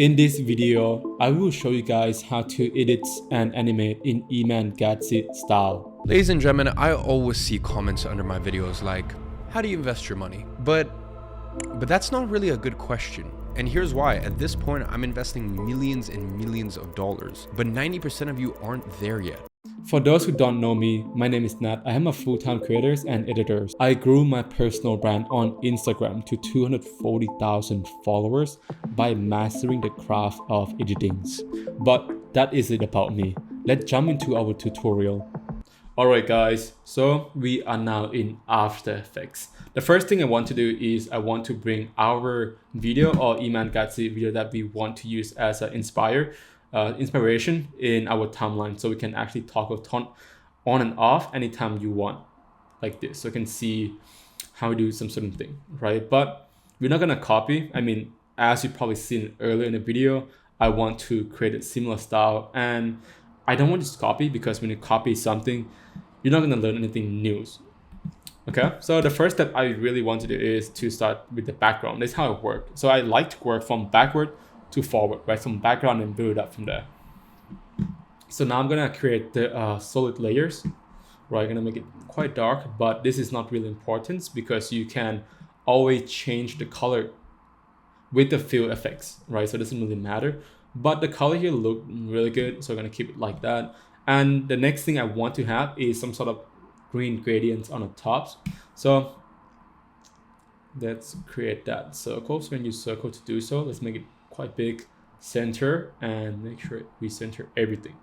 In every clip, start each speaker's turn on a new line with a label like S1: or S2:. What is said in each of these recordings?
S1: In this video, I will show you guys how to edit and animate in Iman Gadzhi style.
S2: Ladies and gentlemen, I always see comments under my videos like, how do you invest your money? But that's not really a good question. And here's why. At this point, I'm investing millions and millions of dollars, but 90% of you aren't there yet.
S1: For those who don't know me, my name is Nat. I am a full-time creator and editor. I grew my personal brand on Instagram to 240,000 followers by mastering the craft of editing. But that isn't about me. Let's jump into our tutorial. Alright guys, so we are now in After Effects. The first thing I want to do is I want to bring our video or Iman Gadzhi video that we want to use as an inspiration in our timeline, so we can actually toggle on and off anytime you want, like this. So you can see how we do some certain thing, right? But we're not gonna copy. I mean, as you probably seen earlier in the video, I want to create a similar style, and I don't want to just copy, because when you copy something, you're not gonna learn anything new. Okay, so the first step I really want to do is to start with the background. That's how it works. So I like to work from backward to forward, right? From background and build it up from there. So now I'm gonna create the solid layers, right? I'm gonna make it quite dark, but this is not really important because you can always change the color with the fill effects, right? So it doesn't really matter, but the color here look really good, so I'm gonna keep it like that. And the next thing I want to have is some sort of green gradients on the tops. So let's create that circle. So we're gonna use circle to do so. Let's make it quite big, center, and make sure we center everything.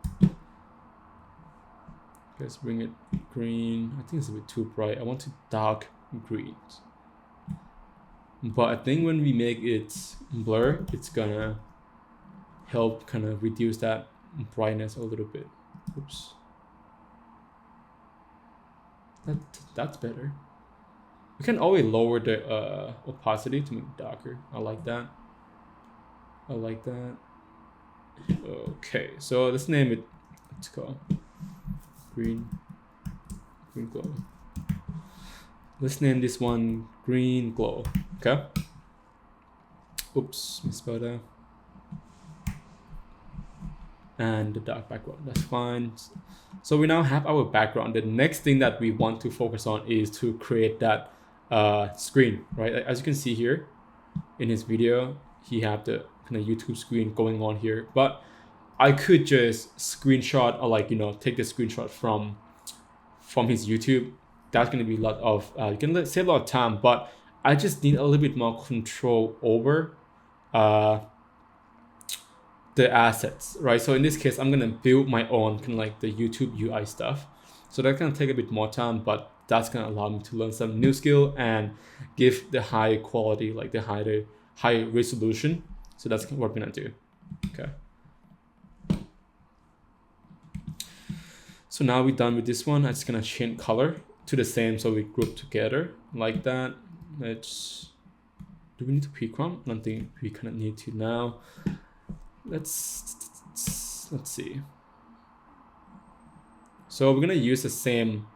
S1: Let's bring it green. I think it's a bit too bright. I want to dark greens. But I think when we make it blur, it's gonna help kind of reduce that brightness a little bit. Oops. That's better. We can always lower the opacity to make it darker. I like that. I like that. Okay, so let's name it. Let's go green glow. Let's name this one green glow. Okay. Oops, misspelled that. And the dark background, that's fine. So we now have our background. The next thing that we want to focus on is to create that screen, right? As you can see here in his video, he have the kind of YouTube screen going on here, but I could just screenshot, or like, take the screenshot from his YouTube. That's going to be a lot of you can save a lot of time, but I just need a little bit more control over the assets, right? So in this case, I'm gonna build my own kind of like the YouTube UI stuff. So that's gonna take a bit more time, but that's gonna allow me to learn some new skill and give the high quality, like the high resolution. So that's what we're gonna do. Okay. So now we're done with this one. I'm just gonna change color to the same, so we group together like that. Do we need to pre-crop? I don't think we kind of need to now. Let's see. So we're gonna use the same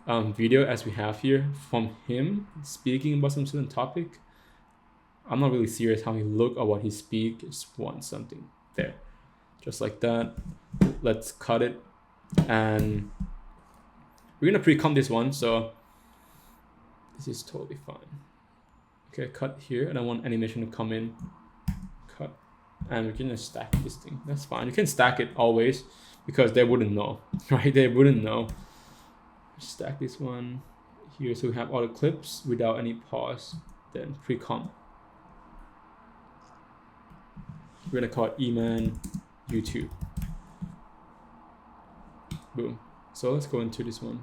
S1: video as we have here from him speaking about some certain topic. I'm not really serious how he look or what he speak. Just want something there, just like that. Let's cut it, and we're gonna pre-comp this one. So this is totally fine. Okay, cut here, and I want animation to come in. Cut. And we can just stack this thing. That's fine. You can stack it always, because they wouldn't know, right? They wouldn't know. Stack this one here, so we have all the clips without any pause. Then pre-comp. We're gonna call it Iman YouTube. Boom. So let's go into this one.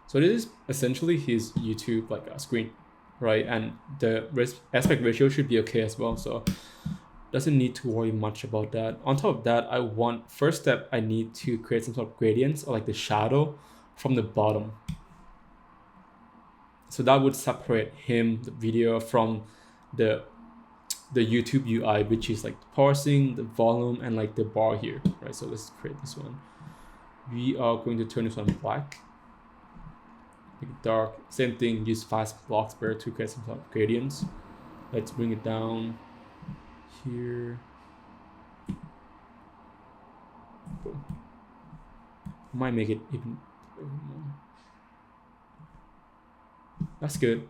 S1: So this is essentially his YouTube like screen, right? And the aspect ratio should be okay as well, so doesn't need to worry much about that. On top of that, first step, I need to create some sort of gradients, or like the shadow from the bottom. So that would separate him, the video, from the YouTube UI, which is like the parsing, the volume, and like the bar here, right? So let's create this one. We are going to turn this one black. Make it dark. Same thing, use fast block spread to create some sort of gradients. Let's bring it down. here. Boom. Might make it even more. That's good.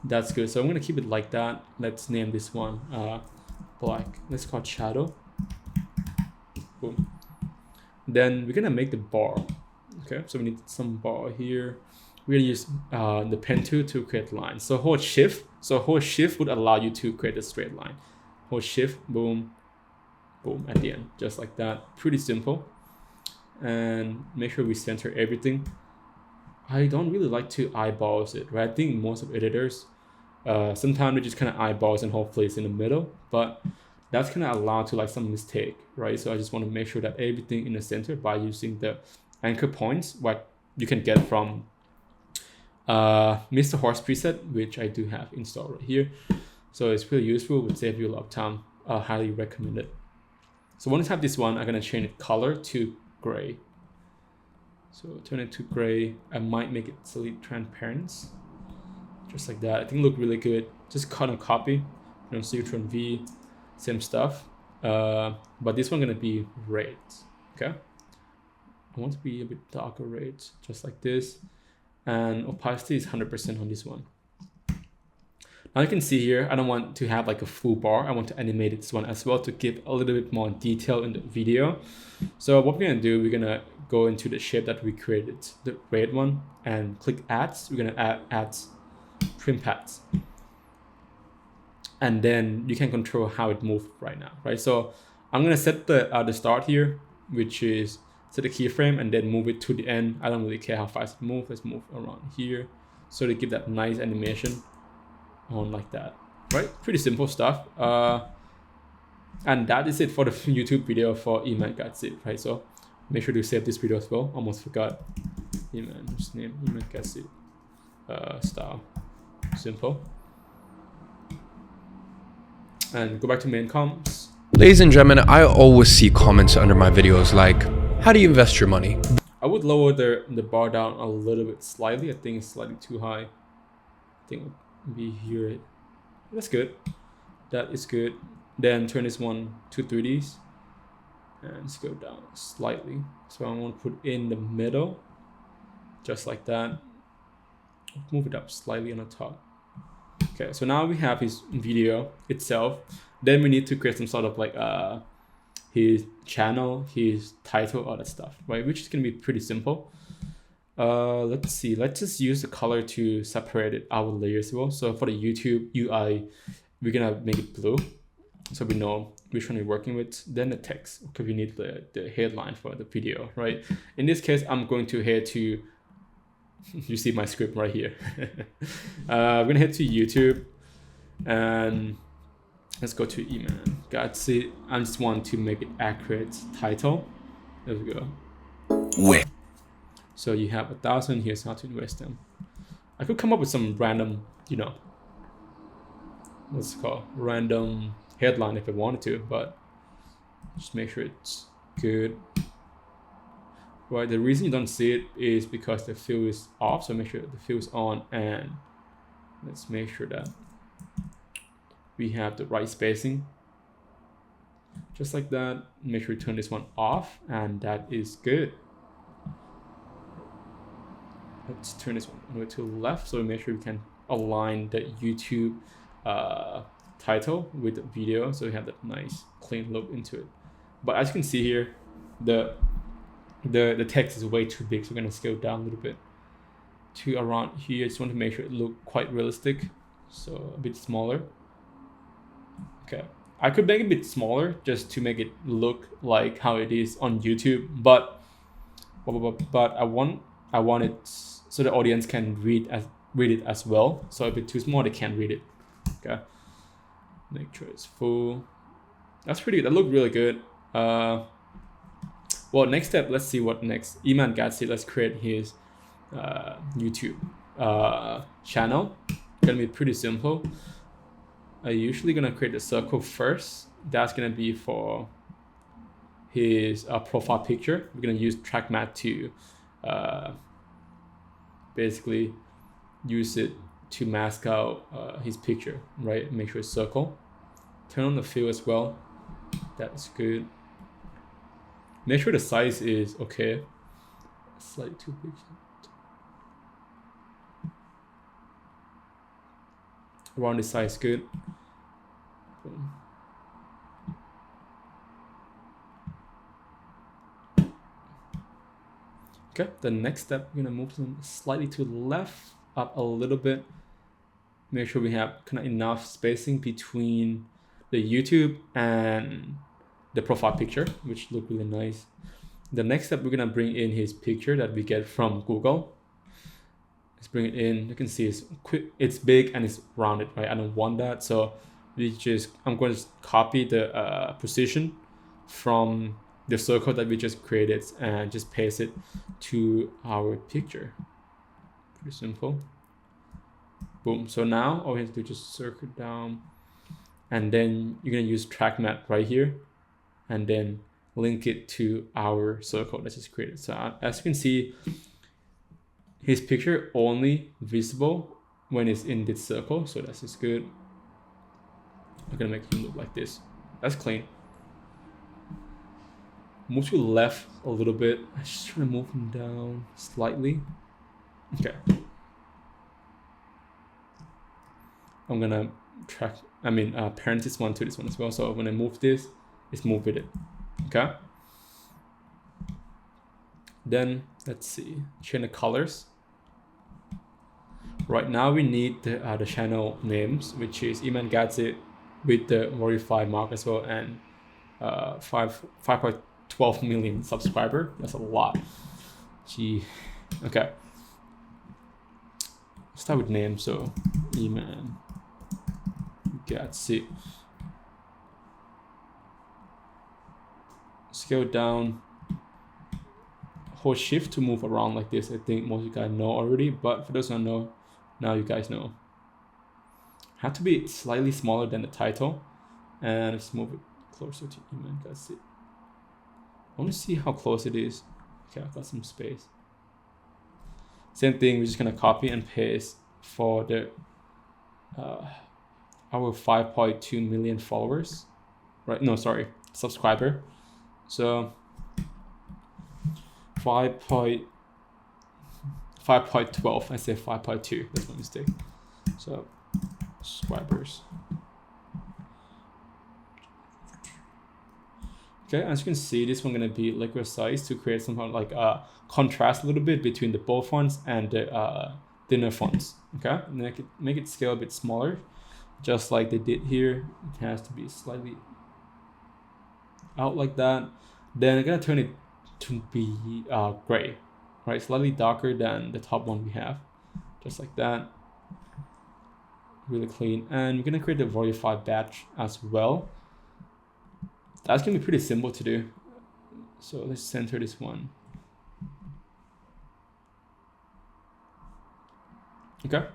S1: That's good. So I'm gonna keep it like that. Let's name this one black. Let's call it shadow. Boom. Then we're gonna make the bar. Okay, so we need some bar here. We're gonna use the pen tool to create lines. So hold shift. So hold shift would allow you to create a straight line. Hold shift, boom, boom at the end, just like that. Pretty simple. And make sure we center everything. I don't really like to eyeballs it, right? I think most of editors, sometimes they just kind of eyeballs and hopefully it's in the middle, but that's kind of allowed to like some mistake, right? So I just want to make sure that everything in the center by using the anchor points, what you can get from Mr. Horse preset, which I do have installed right here. So it's really useful, would save you a lot of time. Highly recommend it. So once I have this one, I'm gonna change the color to gray. So turn it to gray. I might make it slightly transparent, just like that. I think it look really good. Just cut and copy. Ctrl V, same stuff. But this one gonna be red. Okay. I want to be a bit darker red, just like this. And opacity is 100% on this one. Now you can see here, I don't want to have like a full bar. I want to animate this one as well to give a little bit more detail in the video. So what we're gonna do, we're gonna go into the shape that we created, the red one, and click adds. We're gonna add trim paths. And then you can control how it moves right now, right? So I'm gonna set the start here, which is set the keyframe and then move it to the end. I don't really care how fast it moves. Let's move around here. So to give that nice animation on like that, right? Pretty simple stuff. And that is it for the YouTube video for Iman Gadzhi, right? So make sure to save this video as well. Almost forgot. Iman's name, Iman Gadzhi. Style, simple. And go back to main comps.
S2: Ladies and gentlemen, I always see comments under my videos like, how do you invest your money?
S1: I would lower the bar down a little bit slightly. I think it's slightly too high. I think we hear it. That's good. That is good. Then turn this one to 3Ds and scale down slightly. So I want to put in the middle, just like that. Move it up slightly on the top. Okay, so now we have his video itself. Then we need to create some sort of like his channel, his title, all that stuff, right? Which is gonna be pretty simple. Let's see. Let's just use the color to separate it our layers as well. So for the YouTube UI, we're gonna make it blue, so we know which one we're working with. Then the text, because we need the headline for the video, right? In this case, I'm going to head to. You see my script right here. We're gonna head to YouTube, and let's go to Iman Gadzhi. I just want to make it accurate title. There we go. Wait. So you have 1,000. Here's how to invest them. I could come up with some random, what's it called? Random headline if I wanted to, but just make sure it's good. Right, the reason you don't see it is because the fill is off, so make sure the fill is on, and let's make sure that we have the right spacing. Just like that, make sure you turn this one off, and that is good. Let's turn this one over to the left, so make sure we can align the YouTube title with the video, so we have that nice clean look into it. But as you can see here, the text is way too big, so we're gonna scale down a little bit to around here. I just want to make sure it look quite realistic, so a bit smaller. Okay, I could make it a bit smaller just to make it look like how it is on YouTube, but I want it so the audience can read it as well. So a bit too small, they can't read it. Okay, make sure it's full. That's pretty good. That looked really good. Well, next step, let's see what next. Iman Gadzhi, let's create his YouTube channel. Gonna be pretty simple. I usually gonna create a circle first. That's gonna be for his profile picture. We're gonna use track matte to basically use it to mask out his picture, right? Make sure it's circle. Turn on the fill as well. That's good. Make sure the size is okay. Slightly too big. Around the size, good. Boom. Okay, the next step, we're gonna move them slightly to the left, up a little bit. Make sure we have kind of enough spacing between the YouTube and the profile picture, which look really nice. The next step, we're gonna bring in his picture that we get from Google. Let's bring it in. You can see it's quick, it's big and it's rounded, right? I don't want that, so I'm going to copy the position from the circle that we just created and just paste it to our picture. Pretty simple. Boom. So now all we have to do is just circle down, and then you're gonna use track map right here, and then link it to our circle that just created. So as you can see, his picture only visible when it's in this circle, so that's just good. I'm gonna make him look like this. That's clean. Move to the left a little bit. I'm just trying to move him down slightly. Okay. I'm gonna parent this one to this one as well. So when I move this, it's move with it. Okay. Then let's see, change the colors. Right now we need the channel names, which is Iman Gadzhi with the verified mark as well, and 5.12 million subscriber. That's a lot. Gee. Okay. Start with name. So Iman Gadzhi. Scale down. Hold shift to move around like this. I think most of you guys know already, but for those who don't know, now you guys know. Have to be slightly smaller than the title, and let's move it closer to Iman Gadzhi. I want to see how close it is. Okay, I've got some space. Same thing, we're just gonna copy and paste for the our 5.2 million followers, right? No, sorry, subscriber. So 5.12, I say 5.2, that's my mistake. So subscribers. Okay, as you can see, this one gonna be liquid size to create some kind of like contrast a little bit between the bold fonts and the thinner fonts. Okay, make it scale a bit smaller, just like they did here. It has to be slightly out like that. Then I'm gonna turn it to be gray, right? Slightly darker than the top one we have, just like that. Really clean. And we're gonna create a verified badge as well. That's gonna be pretty simple to do. So let's center this one. Okay.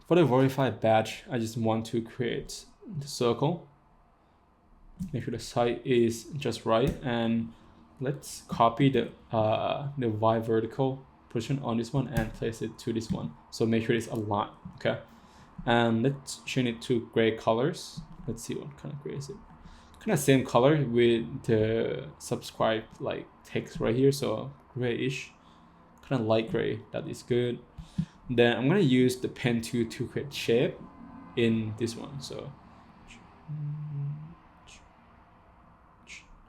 S1: For the verified badge, I just want to create the circle. Make sure the size is just right, and let's copy the Y vertical position on this one and place it to this one. So make sure it's aligned. Okay. And let's change it to gray colors. Let's see what kind of gray is it. Kind of same color with the subscribe like text right here. So grayish, kind of light gray. That is good. Then I'm gonna use the pen tool to create shape in this one. So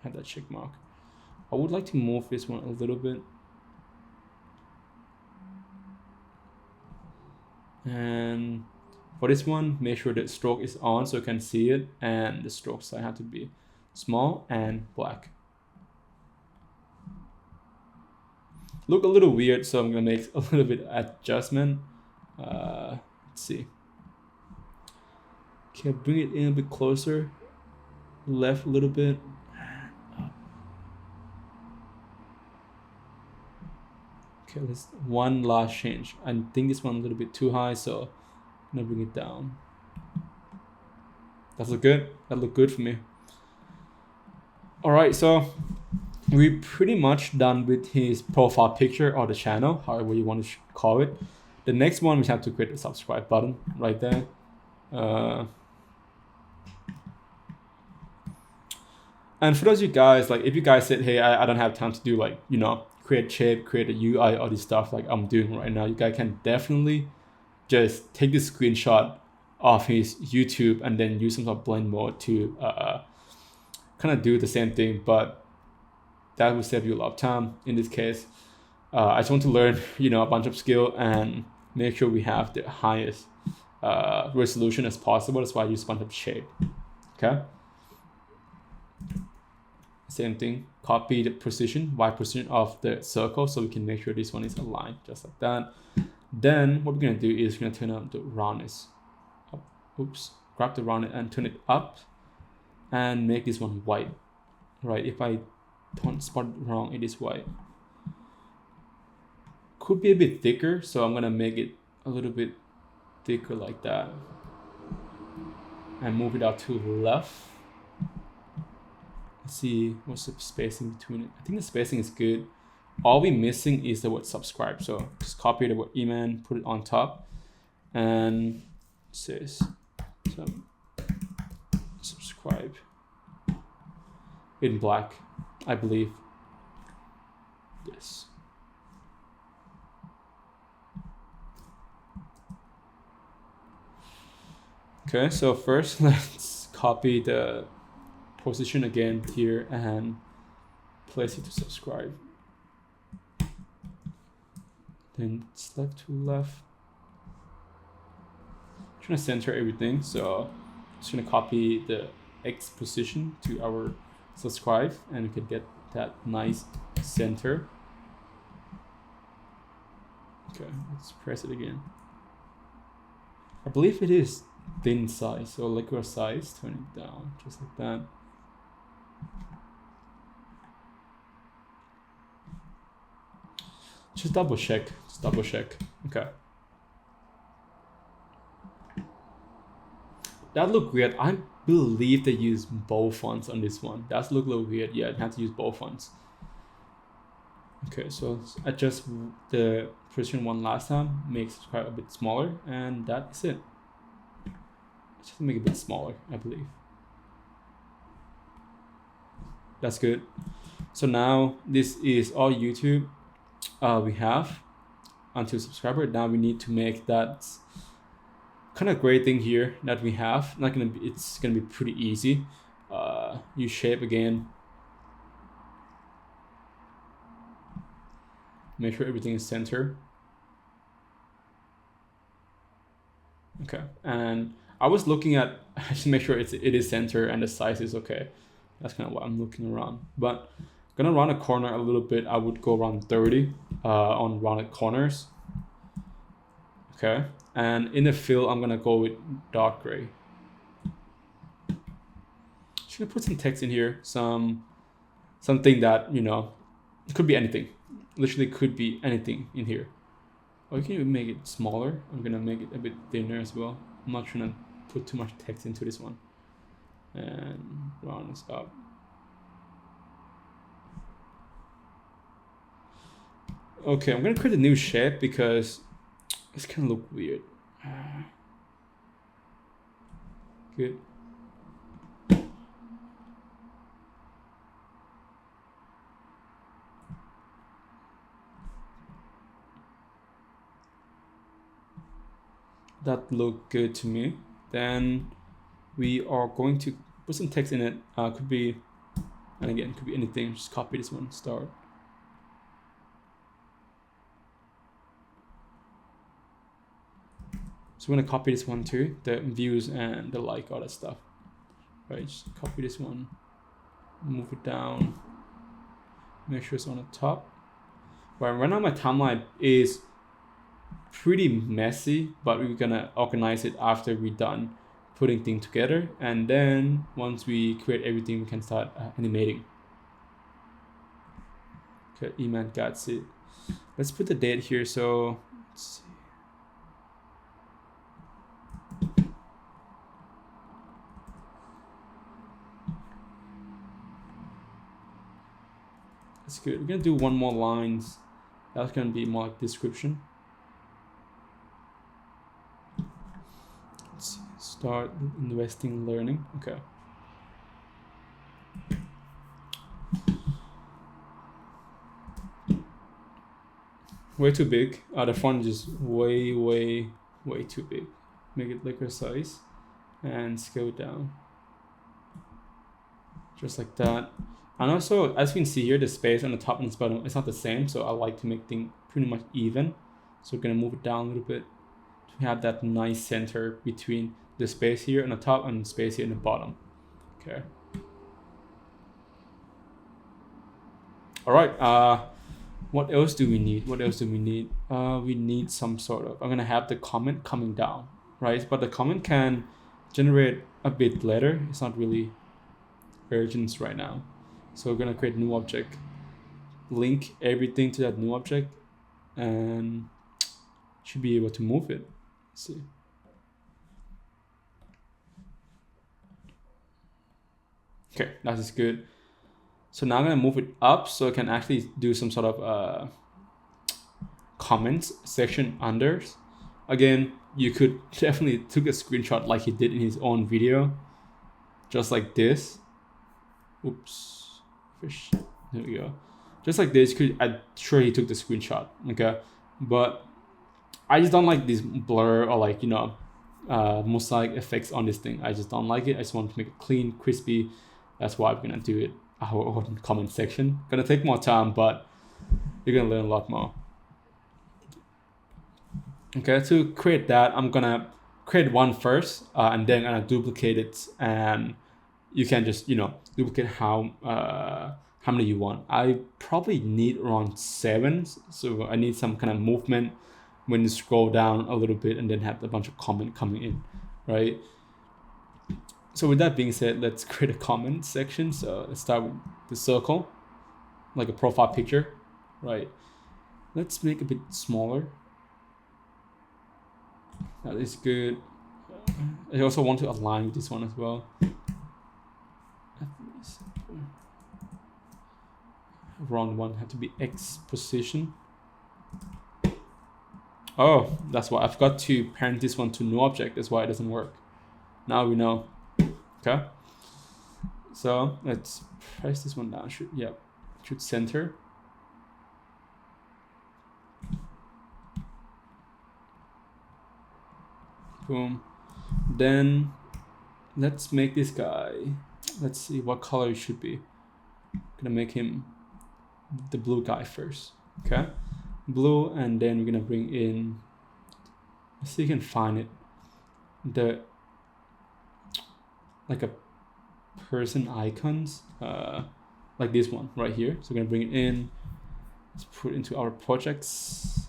S1: have that check mark. I would like to move this one a little bit. And for this one, make sure the stroke is on so you can see it, and the stroke size have to be small and black. Look a little weird, so I'm gonna make a little bit adjustment. Let's see. Okay, bring it in a bit closer. Left a little bit. Okay, let's one last change. I think this one a little bit too high, so I'm gonna bring it down. That look good. That look good for me. All right, so we're pretty much done with his profile picture or the channel, however you want to call it. The next one, we have to create a subscribe button right there. And for those of you guys, like if you guys said, hey, I don't have time to do like, you know, create shape, create a UI, all this stuff like I'm doing right now, you guys can definitely just take this screenshot of his YouTube and then use some sort of blend mode to kind of do the same thing, but that will save you a lot of time in this case. I just want to learn, you know, a bunch of skill and make sure we have the highest resolution as possible. That's why I use a bunch of shape. Okay. Same thing. Copy the position, Y position of the circle, so we can make sure this one is aligned just like that. Then what we're gonna do is we're gonna turn on the roundness. Oops. Grab the roundness and turn it up, and make this one white. Right. If I don't spot it wrong, it is white. Could be a bit thicker, so I'm gonna make it a little bit thicker like that and move it out to the left. Let's see what's the spacing between it. I think the spacing is good. All we're missing is the word subscribe, so just copy the word Iman, put it on top, and it says subscribe in black, I believe. Yes. Okay, so first let's copy the position again here and place it to subscribe. Then it's left to left. I'm trying to center everything, so I'm just gonna copy the X position to our subscribe and we can get that nice center. Okay, let's press it again. I believe it is thin size, so liquid size, turn it down just like that. Just double check. Okay. That look weird. I believe they use both fonts on this one. That's look a little weird. Yeah, I have to use both fonts. Okay, so adjust the precision one last time, make subscribe a bit smaller, and that is it. Just make it a bit smaller, I believe. That's good. So now this is all YouTube we have until subscriber. Now we need to make that kind of gray thing here that we have. It's gonna be pretty easy. Use shape again. Make sure everything is centered. Okay, and I was looking at just make sure it is center and the size is okay. That's kind of what I'm looking around. But I'm gonna round a corner a little bit. I would go around 30 on rounded corners. Okay, and in the fill, I'm gonna go with dark gray. Just gonna put some text in here, something that, you know, it could be anything. Literally could be anything in here. Or you can even make it smaller. I'm gonna make it a bit thinner as well. I'm not trying to put too much text into this one. And round this up. Okay, I'm gonna create a new shape because it's gonna look weird. Good. That looked good to me. Then we are going to put some text in it. Could be, and again, could be anything. Just copy this one, start. So we're gonna copy this one too, the views and the like, all that stuff. Right, just copy this one, move it down, make sure it's on the top. Right now my timeline is pretty messy, but we're gonna organize it after we're done putting things together, and then once we create everything, we can start animating. Okay, Iman Gadzhi. Let's put the date here. So let's see. That's good. We're gonna do one more lines. That's gonna be more like description. Start investing, learning. Okay. Way too big. The font is just way too big. Make it liquor size and scale it down. Just like that. And also, as you can see here, the space on the top and the bottom is not the same, so I like to make things pretty much even. So we're gonna move it down a little bit to have that nice center between the space here on the top and the space here in the bottom. Okay. All right. What else do we need? We need some sort of. I'm gonna have the comment coming down, right? But the comment can generate a bit later. It's not really urgent right now. So we're gonna create a new object, link everything to that new object, and should be able to move it. Let's see. Okay, that is good. So now I'm gonna move it up so I can actually do some sort of comments section under. Again, you could definitely took a screenshot like he did in his own video, just like this. Oops, fish. There we go. Just like this. I'm sure he took the screenshot. Okay, but I just don't like this blur or like mosaic effects on this thing. I just don't like it. I just want to make it clean, crispy. That's why I'm gonna do it. Our own comment section. Gonna take more time, but you're gonna learn a lot more. Okay, to create that, I'm gonna create one first, and then I'm gonna duplicate it, and you can just duplicate how many you want. I probably need around 7, so I need some kind of movement when you scroll down a little bit, and then have a bunch of comment coming in, right? So with that being said, let's create a comment section. So let's start with the circle, like a profile picture, right? Let's make it a bit smaller. That is good. I also want to align with this one as well. Wrong one, have to be X position. Oh, that's why I forgot to parent this one to new object. That's why it doesn't work. Now we know. Okay. So let's press this one down. Should center. Boom. Then let's make this guy. Let's see what color it should be. Gonna make him the blue guy first. Okay. Blue, and then we're gonna bring in. Let's see if you can find it. Like a person icons, like this one right here. So we're gonna bring it in. Let's put it into our projects,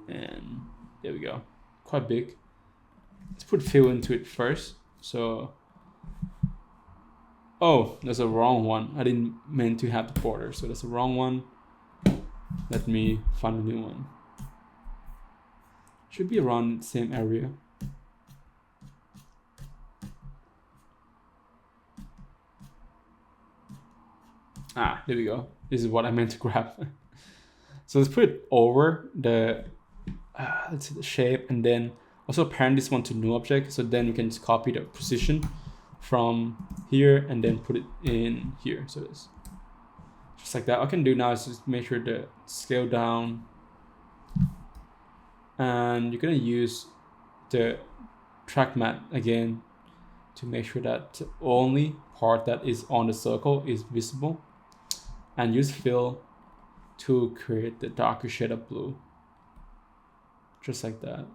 S1: and there we go. Quite big. Let's put fill into it first. So, oh, that's a wrong one. I didn't mean to have the border, so that's the wrong one. Let me find a new one. Should be around the same area. There we go. This is what I meant to grab. So let's put it over the, let's see the shape, and then also parent this one to new object. So then we can just copy the position from here and then put it in here. So it's just like that. What I can do now is just make sure the scale down, and you're gonna use the track matte again to make sure that the only part that is on the circle is visible, and use fill to create the darker shade of blue, just like that.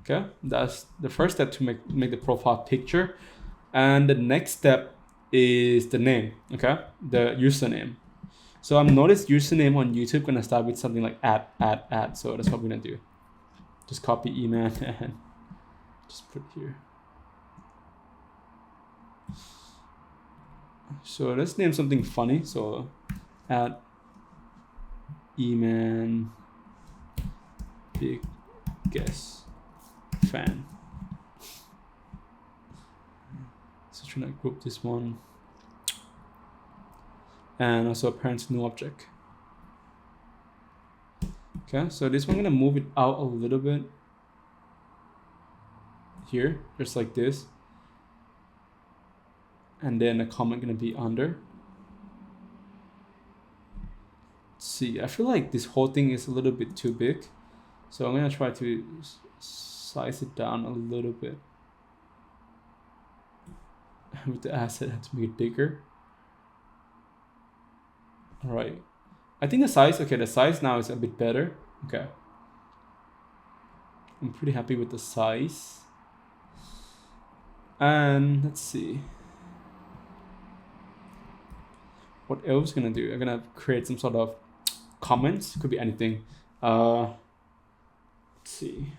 S1: Okay, that's the first step to make the profile picture, and the next step is the name. Okay, the username. So I've noticed username on YouTube gonna start with something like @ so that's what we're gonna do. Just copy Iman and just put it here. So let's name something funny. So @Iman biggest fan. So trying to group this one, and also parent new object. Okay, so this one I'm gonna move it out a little bit. here, just like this. And then a comment gonna be under. Let's see, I feel like this whole thing is a little bit too big. So I'm gonna try to size it down a little bit. With the asset, I have to make it bigger. All right, I think the size now is a bit better. Okay, I'm pretty happy with the size. And let's see, what else gonna do? I'm gonna create some sort of comments, could be anything. Let's see,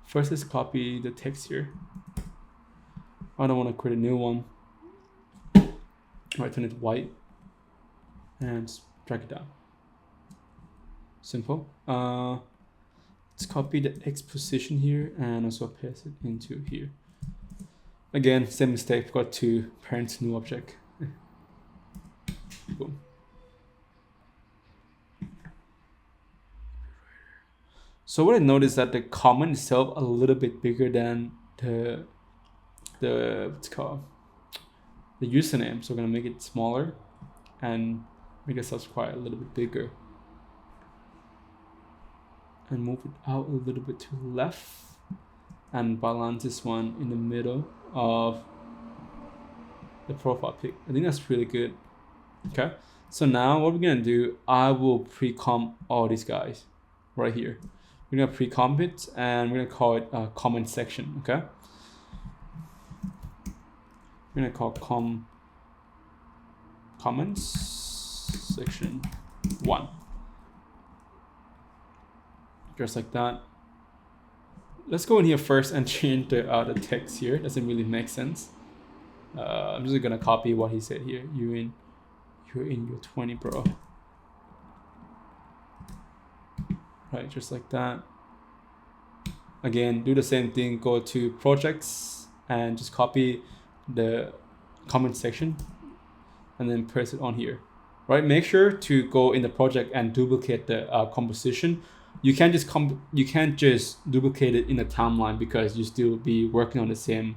S1: first let's copy the text here. I don't want to create a new one. All right, turn it white and drag it down. Simple. Let's copy the X position here and also paste it into here. Again, same mistake, forgot to parent new object. Boom. So what I noticed that the comment itself a little bit bigger than the what's it called, the username. So we're gonna make it smaller and make the subscribe a little bit bigger and move it out a little bit to the left and balance this one in the middle of the profile pic. I think that's really good. Okay, so now what we're gonna do, I will pre-comp all these guys right here. We're gonna pre-comp it and we're gonna call it a comment section. Okay, we're gonna call comments section 1, just like that. Let's go in here first and change the text here. Doesn't really make sense. I'm just gonna copy what he said here. You're in your 20, bro. Right, just like that. Again, do the same thing. Go to projects and just copy the comment section and then press it on here. Right, make sure to go in the project and duplicate the composition. You can't just duplicate it in the timeline because you still be working on the same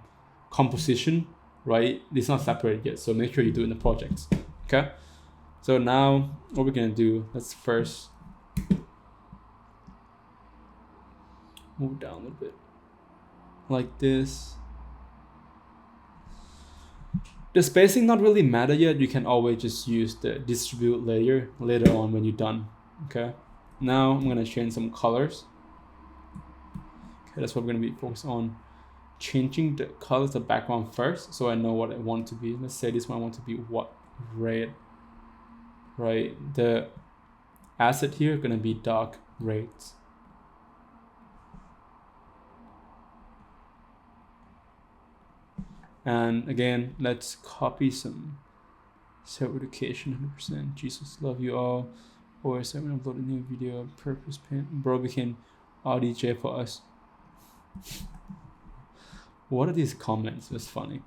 S1: composition, right? It's not separated yet, so make sure you do it in the projects. Okay, so now what we're gonna do, let's first move it down a little bit like this. The spacing not really matter yet. You can always just use the distribute layer later on when you're done. Okay, now I'm gonna change some colors. Okay, that's what we're gonna be focused on, changing the colors, the background first, so I know what I want it to be. Let's say this one I want to be what, red, right? The asset here gonna be dark red. And again, let's copy some self-education 100%. Jesus love you all. Or is I'm gonna upload a new video. Purpose paint. Bro became RDJ for us. What are these comments? It's funny.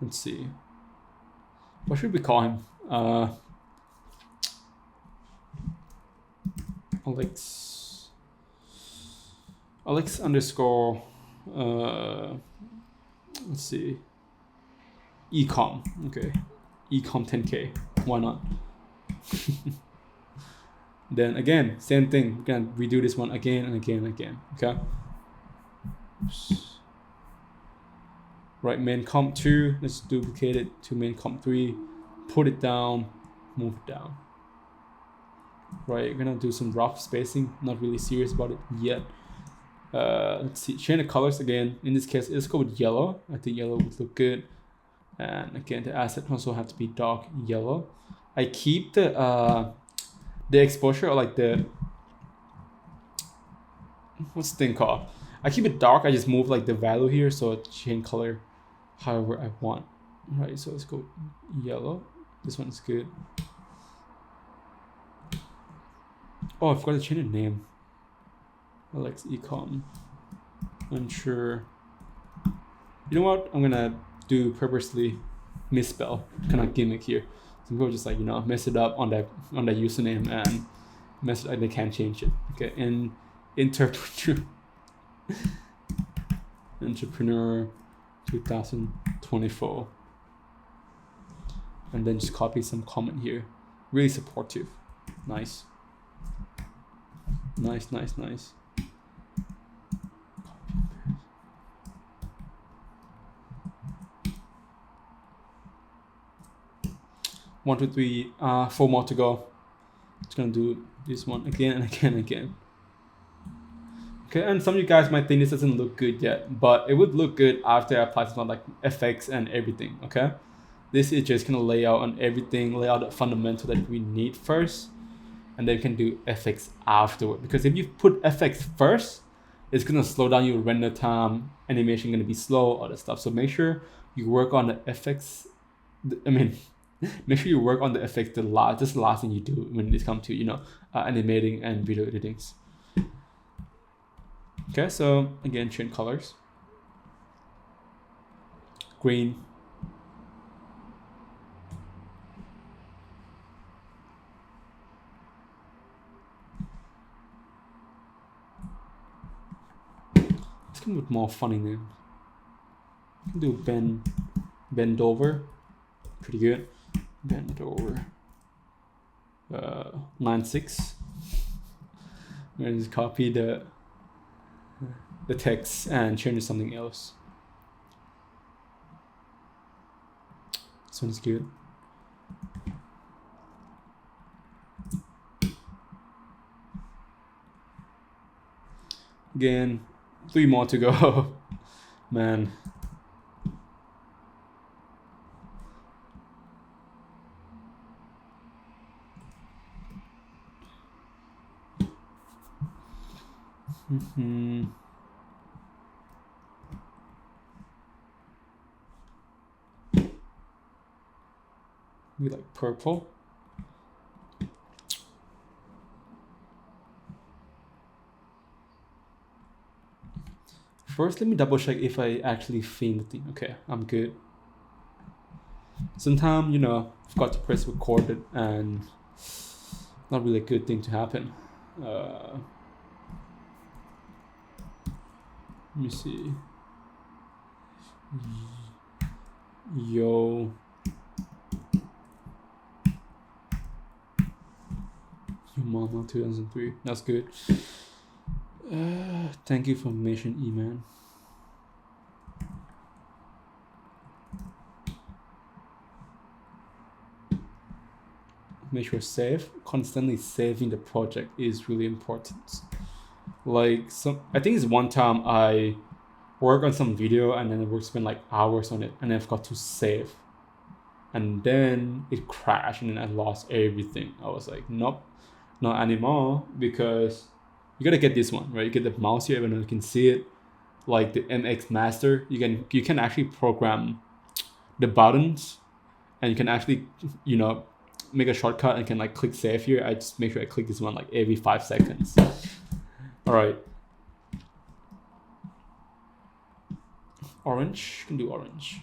S1: Let's see. What should we call him? Alex underscore, let's see, ecom. Okay, ecom 10k. Why not? Then again, same thing. We're gonna redo this one again and again and again. Okay. Oops. Right, main comp 2. Let's duplicate it to main comp 3. Put it down. Move it down. Right, we're gonna do some rough spacing. Not really serious about it yet. Let's see, change the colors again. In this case, let's go with yellow. I think yellow would look good. And again, the asset also have to be dark yellow. I keep the exposure, or like the, what's the thing called? I keep it dark. I just move like the value here, so it change color however I want. Right, so let's go yellow. This one's good. Oh, I forgot to change the name. Alex ecom. Unsure. You know what? I'm gonna do purposely misspell, kind of gimmick here. Some people just like, you know, mess it up on that username and message, they can't change it. Okay, and entrepreneur, entrepreneur 2024. And then just copy some comment here. Really supportive. Nice. Nice, nice, nice. 1, 2, 3, 4 more to go. Just gonna do this one again and again and again. Okay, and some of you guys might think this doesn't look good yet, but it would look good after I apply some like effects and everything. Okay, this is just gonna lay out on everything, lay out the fundamental that we need first, and then you can do effects afterward. Because if you put effects first, it's gonna slow down your render time, animation gonna be slow, all that stuff. So make sure you work on the effects. Make sure you work on the effects the last thing you do when it comes to animating and video editing. Okay, so again, change colors. Green. Let's come with more funny names. You can do bend over. Pretty good. Bend over. 9-6. I'm gonna just copy the text and change to something else. This one's good. Again, 3 more to go. Man. Be like purple. First, let me double check if I actually theme the thing. Okay, I'm good. Sometimes, forgot to press record and not really a good thing to happen. Let me see. Yo. Your mama 2003. That's good. Thank you for information, Iman. Make sure save. Constantly saving the project is really important. I think it's one time I work on some video and then I spend like hours on it and I forgot to save. And then it crashed and then I lost everything. I was like, nope, not anymore, because you gotta get this one, right? You get the mouse here, even though you can see it, like the MX Master. You can actually program the buttons, and you can actually, make a shortcut and can like click save here. I just make sure I click this one like every 5 seconds. All right. Orange, can do orange.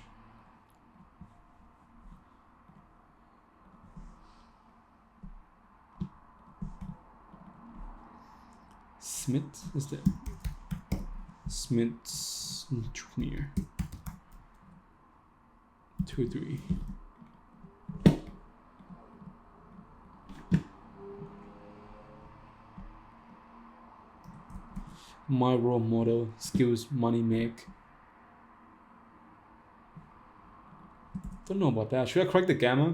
S1: Smith is there. Smith's Junior. 2, 3. My role model, skills, money make. Don't know about that. Should I correct the gamma?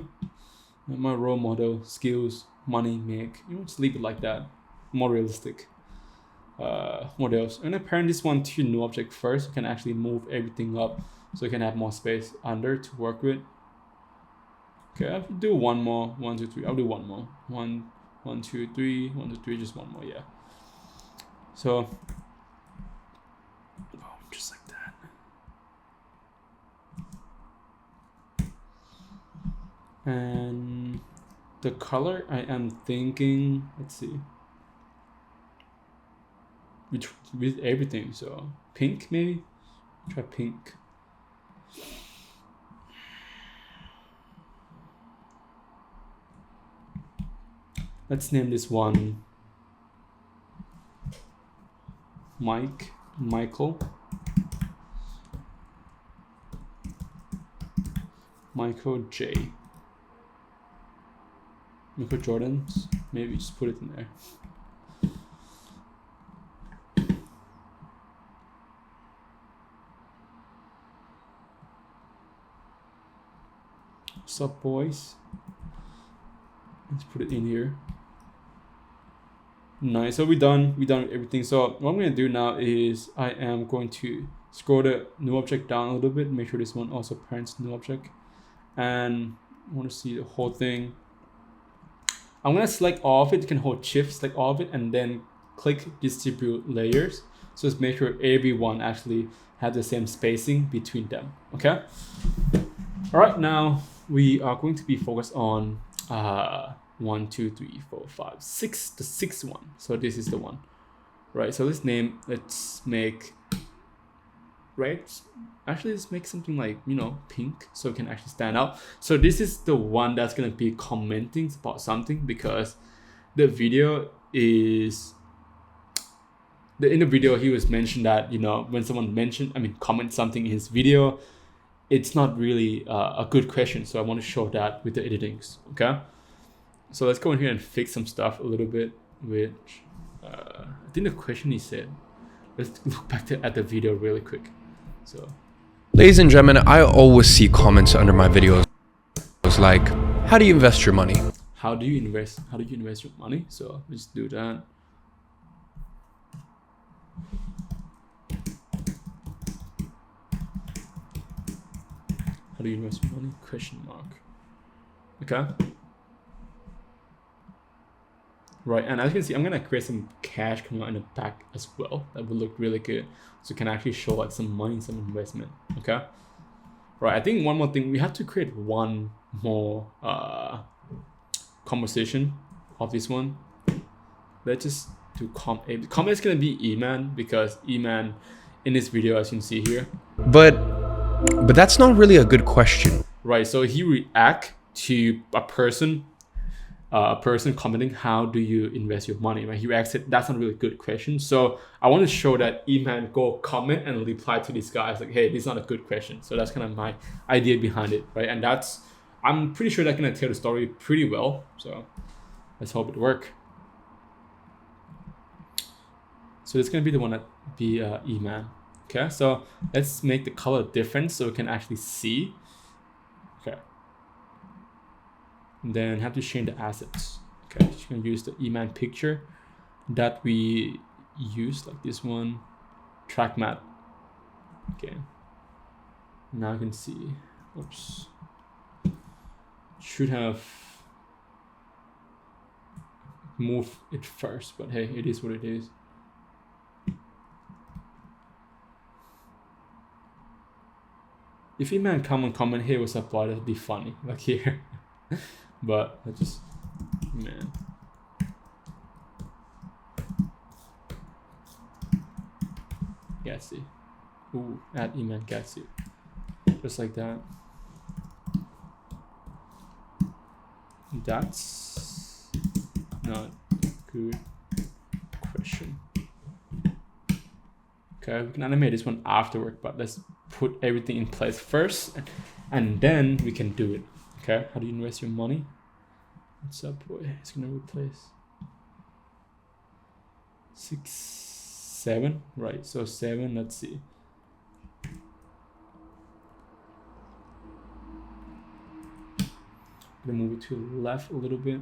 S1: My role model, skills, money make. Just leave it like that. More realistic. What else? I'm gonna parent this one to new object first. You can actually move everything up so you can have more space under to work with. Okay, I'll do one more. 1, 2, 3. I'll do one more. 1, 2, 3. 1, 2, 3. Just one more. Yeah. So, just like that. And the color I am thinking. Let's see. With everything, so pink maybe. Try pink. Let's name this one Michael J. Michael Jordan's. Maybe just put it in there. What's up, boys? Let's put it in here. Nice. So we're done with everything. So what I'm gonna do now is I am going to scroll the new object down a little bit. Make sure this one also parents new object, and I want to see the whole thing. I'm gonna select all of it. You can hold shift, select all of it, and then click distribute layers. So just make sure everyone actually has the same spacing between them. Okay. All right. Now we are going to be focused on 1, 2, 3, 4, 5, 6, the sixth one. So this is the one, right? So let's make red. Actually, let's make something like, pink, so it can actually stand out. So this is the one that's gonna be commenting about something, because the video is in the video he was mentioned that when someone comment something in his video, it's not really a good question. So I want to show that with the editings. Okay, so let's go in here and fix some stuff a little bit, which I think the question he said. Let's look back at the video really quick. So,
S2: ladies and gentlemen, I always see comments under my videos like, how do you invest your money?
S1: How do you invest your money? So let's do that. How do you invest your money? Question mark. Okay. Right, and as you can see, I'm gonna create some cash coming out in the back as well. That would look really good. So you can actually show like some money, some investment. Okay. Right, I think one more thing, we have to create one more conversation of this one. Let's just do comment is gonna be Iman, because Iman in this video, as you can see here.
S2: But that's not really a good question.
S1: Right, so he react to a person commenting, how do you invest your money, right? He reacts it, that's not a really good question. So I want to show that Iman go comment and reply to these guys like, hey, this is not a good question. So that's kind of my idea behind it, right? And I'm pretty sure that's gonna tell the story pretty well. So let's hope it work. So it's gonna be the one that be Iman. Okay, so let's make the color different so we can actually see. Okay. And then have to change the assets. Okay, so you can use the Iman picture that we use, like this one, track mat. Okay. Now you can see. Oops. Should have moved it first, but hey, it is what it is. If Iman comment, hey, what's up, boy? That'd be funny, like here. But I just, man. Gadzhi. Ooh, add Iman Gadzhi. Just like that. That's not a good question. Okay, we can animate this one afterward, but let's put everything in place first, and then we can do it. Okay, how do you invest your money? What's up, boy? It's gonna replace 6, 7, right? So 7. Let's see. Gonna move it to the left a little bit.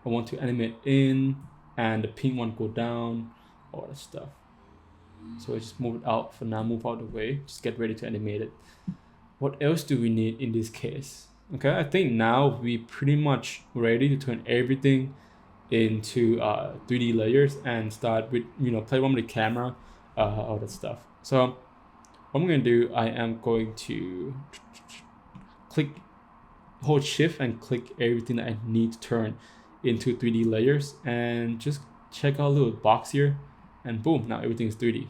S1: I want to animate in, and the pink one go down, all that stuff. So I just move it out for now, move out of the way, just get ready to animate it. What else do we need in this case? Okay, I think now we pretty much ready to turn everything into 3D layers and start with, play around with the camera, all that stuff. So what I'm gonna do, I am going to hold shift and click everything that I need to turn into 3D layers, and just check out a little box here, and boom, now everything is 3D.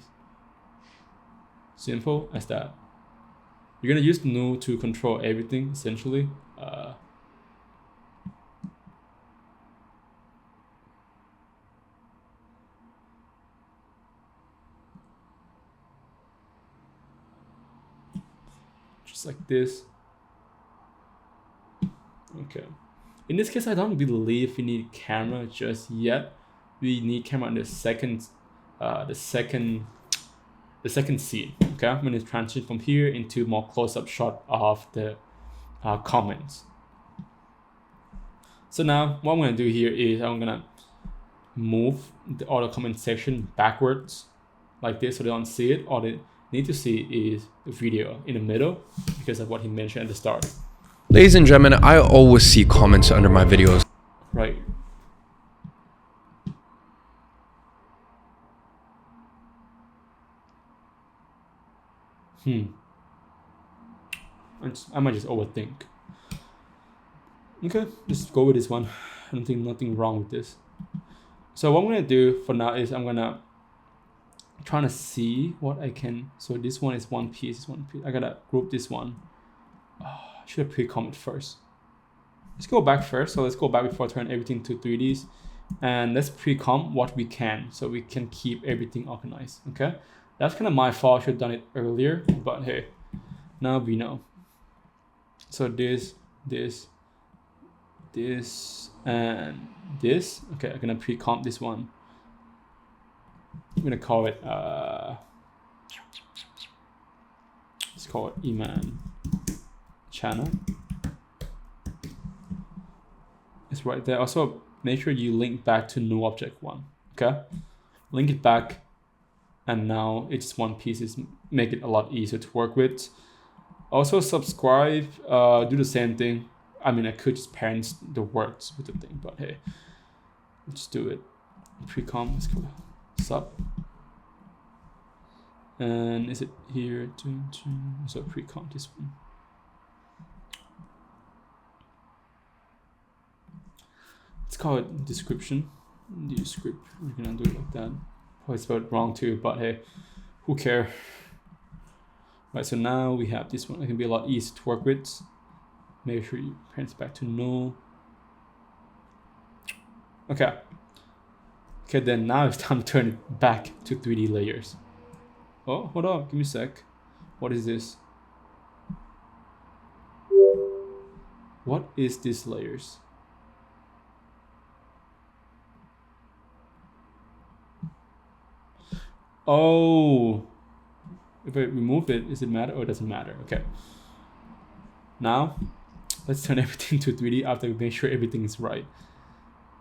S1: Simple as that. You're gonna use new to control everything essentially. just like this. Okay. In this case, I don't believe we need camera just yet. We need camera in the second scene. Okay, I'm going to transition from here into more close-up shot of the comments. So now what I'm going to do here is I'm going to move the auto comment section backwards like this so they don't see it. All they need to see is the video in the middle because of what he mentioned at the start.
S2: Ladies and gentlemen, I always see comments under my videos.
S1: Right. I might just overthink. Okay, just go with this one. I don't think nothing wrong with this. So what I'm gonna do for now is I'm gonna trying to see what I can. So this one is one piece. I gotta group this one. I should have pre-comment first. Let's go back first. So let's go back before I turn everything to 3Ds, and let's pre-com what we can so we can keep everything organized. Okay, that's kind of my fault. I should have done it earlier, but hey, now we know. So this, and this. Okay, I'm gonna pre-comp this one. I'm gonna call it let's call it Iman channel. It's right there. Also make sure you link back to new object one. Okay, link it back, and now it's one piece. Is make it a lot easier to work with. Also subscribe, do the same thing. I mean, I could just parent the words with the thing, but hey, let's do it. Pre-com, let's go sub. And is it here? So pre-com this one. Let's call it description. Descript. We're gonna do it like that. Probably spelled it wrong too, but hey, who cares? Right, so now we have this one. It can be a lot easier to work with. Make sure you parent back to null. Okay. Okay, then now it's time to turn it back to 3D layers. Oh, hold on, give me a sec. What is this? What is this layers? Oh, if I remove it, does it matter or doesn't matter? Okay. Now, let's turn everything to 3D after we make sure everything is right.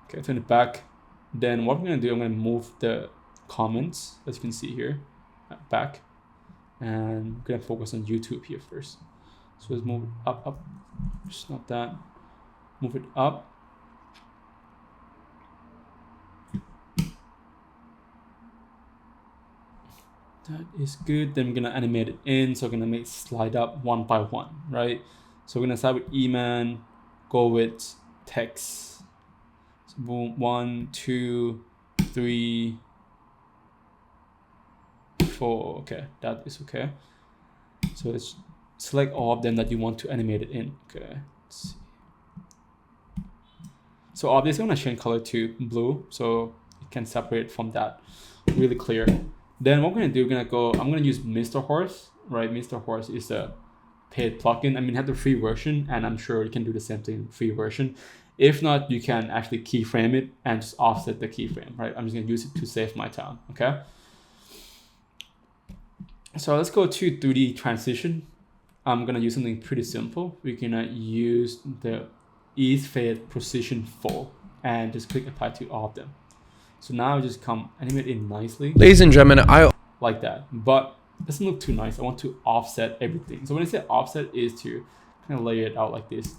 S1: Okay, turn it back. Then what I'm gonna do, I'm gonna move the comments, as you can see here, back. And I'm gonna focus on YouTube here first. So let's move it up. Just not that. Move it up. That is good. Then we're gonna animate it in. So we're gonna make slide up one by one, right? So we're gonna start with Iman, go with text. So boom, 1, 2, 3, 4. Okay, that is okay. So let's select all of them that you want to animate it in. Okay, let's see. So obviously I'm gonna change color to blue so it can separate from that really clear. Then what we're gonna do, I'm gonna use Mr. Horse, right? Mr. Horse is a paid plugin. I mean, it had the free version, and I'm sure you can do the same thing in the free version. If not, you can actually keyframe it and just offset the keyframe, right? I'm just gonna use it to save my time, okay? So let's go to 3D transition. I'm gonna use something pretty simple. We're gonna use the Ease Fade Precision 4 and just click apply to all of them. So now just come animate in nicely.
S2: Ladies and gentlemen, I
S1: like that, but it doesn't look too nice. I want to offset everything. So when I say offset is to kind of lay it out like this.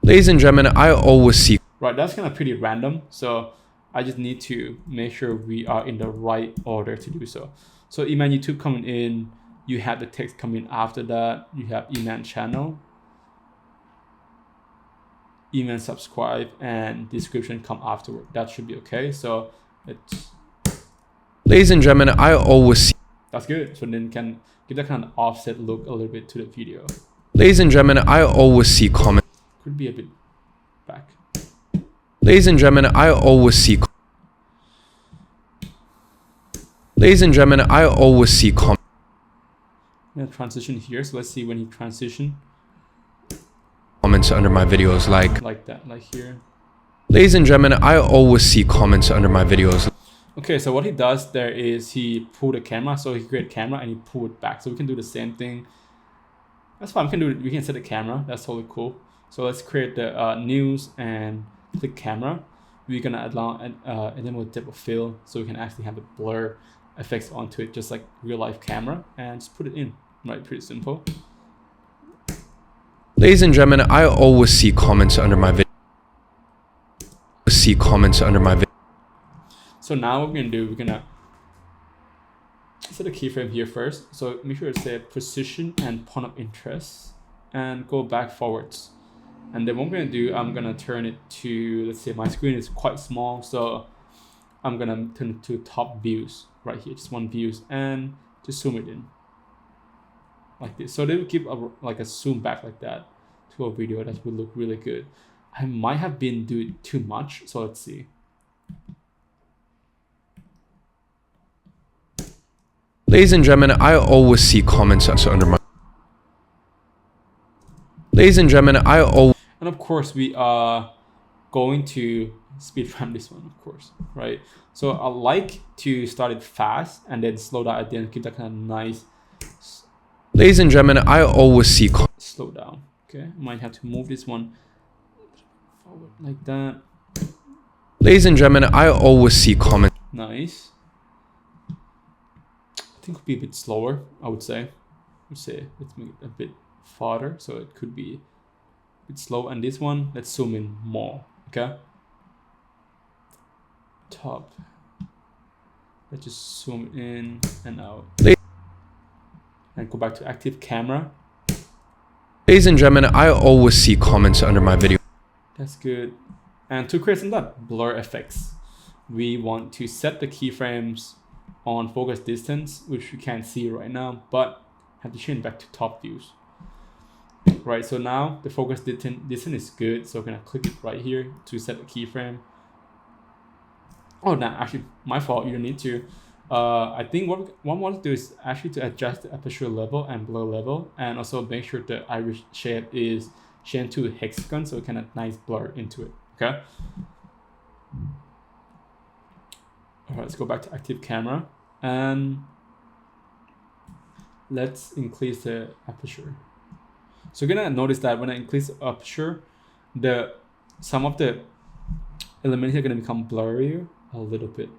S2: Ladies and gentlemen, I always see.
S1: Right, that's kind of pretty random. So I just need to make sure we are in the right order to do so. So Iman YouTube coming in, you have the text coming after that. You have Iman channel, Iman subscribe, and description come afterward. That should be okay. So it's.
S2: Ladies and gentlemen, I always see.
S1: That's good. So then can give that kind of offset look a little bit to the video.
S2: Ladies and gentlemen, I always see comments.
S1: Could be a bit back.
S2: Ladies and gentlemen, I always see. Ladies and gentlemen, I always see comments.
S1: I'm I'm gonna transition here. So let's see when he transition.
S2: Comments under my videos like
S1: that, like here.
S2: Ladies and gentlemen, I always see comments under my videos.
S1: Okay, so what he does there is he pull the camera. So he create camera and he pull it back. So we can do the same thing. That's fine. We can set the camera. That's totally cool. So let's create the news and click camera. We're gonna enable depth of field so we can actually have the blur effects onto it, just like real life camera, and just put it in. Right, pretty simple.
S2: Ladies and gentlemen, I always see comments under my video.
S1: So now what we're gonna do, we're gonna set a keyframe here first. So make sure to say position and point of interest and go back forwards. And then what I'm gonna do, I'm gonna turn it to, let's say my screen is quite small, so I'm gonna turn it to top views right here, just one views, and just zoom it in like this. So they will give a zoom back like that to a video that will look really good. I might have been doing too much, so let's see.
S2: Ladies and gentlemen, I always see comments under my. Ladies and gentlemen, I always.
S1: And of course, we are going to speed run this one, of course, right? So I like to start it fast and then slow down at the end, keep that kind of nice.
S2: Ladies and gentlemen, I always see.
S1: Slow down. Okay, I might have to move this one forward like that.
S2: Ladies and gentlemen, I always see comments.
S1: Nice. I think it could be a bit slower, I would say. Let's make it a bit farther, so it could be a bit slow. And this one, let's zoom in more, okay? Top. Let's just zoom in and out. And go back to active camera.
S2: Ladies and gentlemen, I always see comments under my video.
S1: That's good. And to create some of that blur effects, we want to set the keyframes on focus distance, which we can't see right now, but have to change back to top views. Right, so now the focus distance is good, so I'm gonna click it right here to set the keyframe. Oh, no, actually, my fault. You don't need to. I think what I want to do is actually to adjust the aperture level and blur level, and also make sure the iris shape is changed to hexagon, so it can have nice blur into it. Okay. All right, let's go back to active camera and let's increase the aperture. So you're gonna notice that when I increase the aperture, some of the elements are gonna become blurrier a little bit.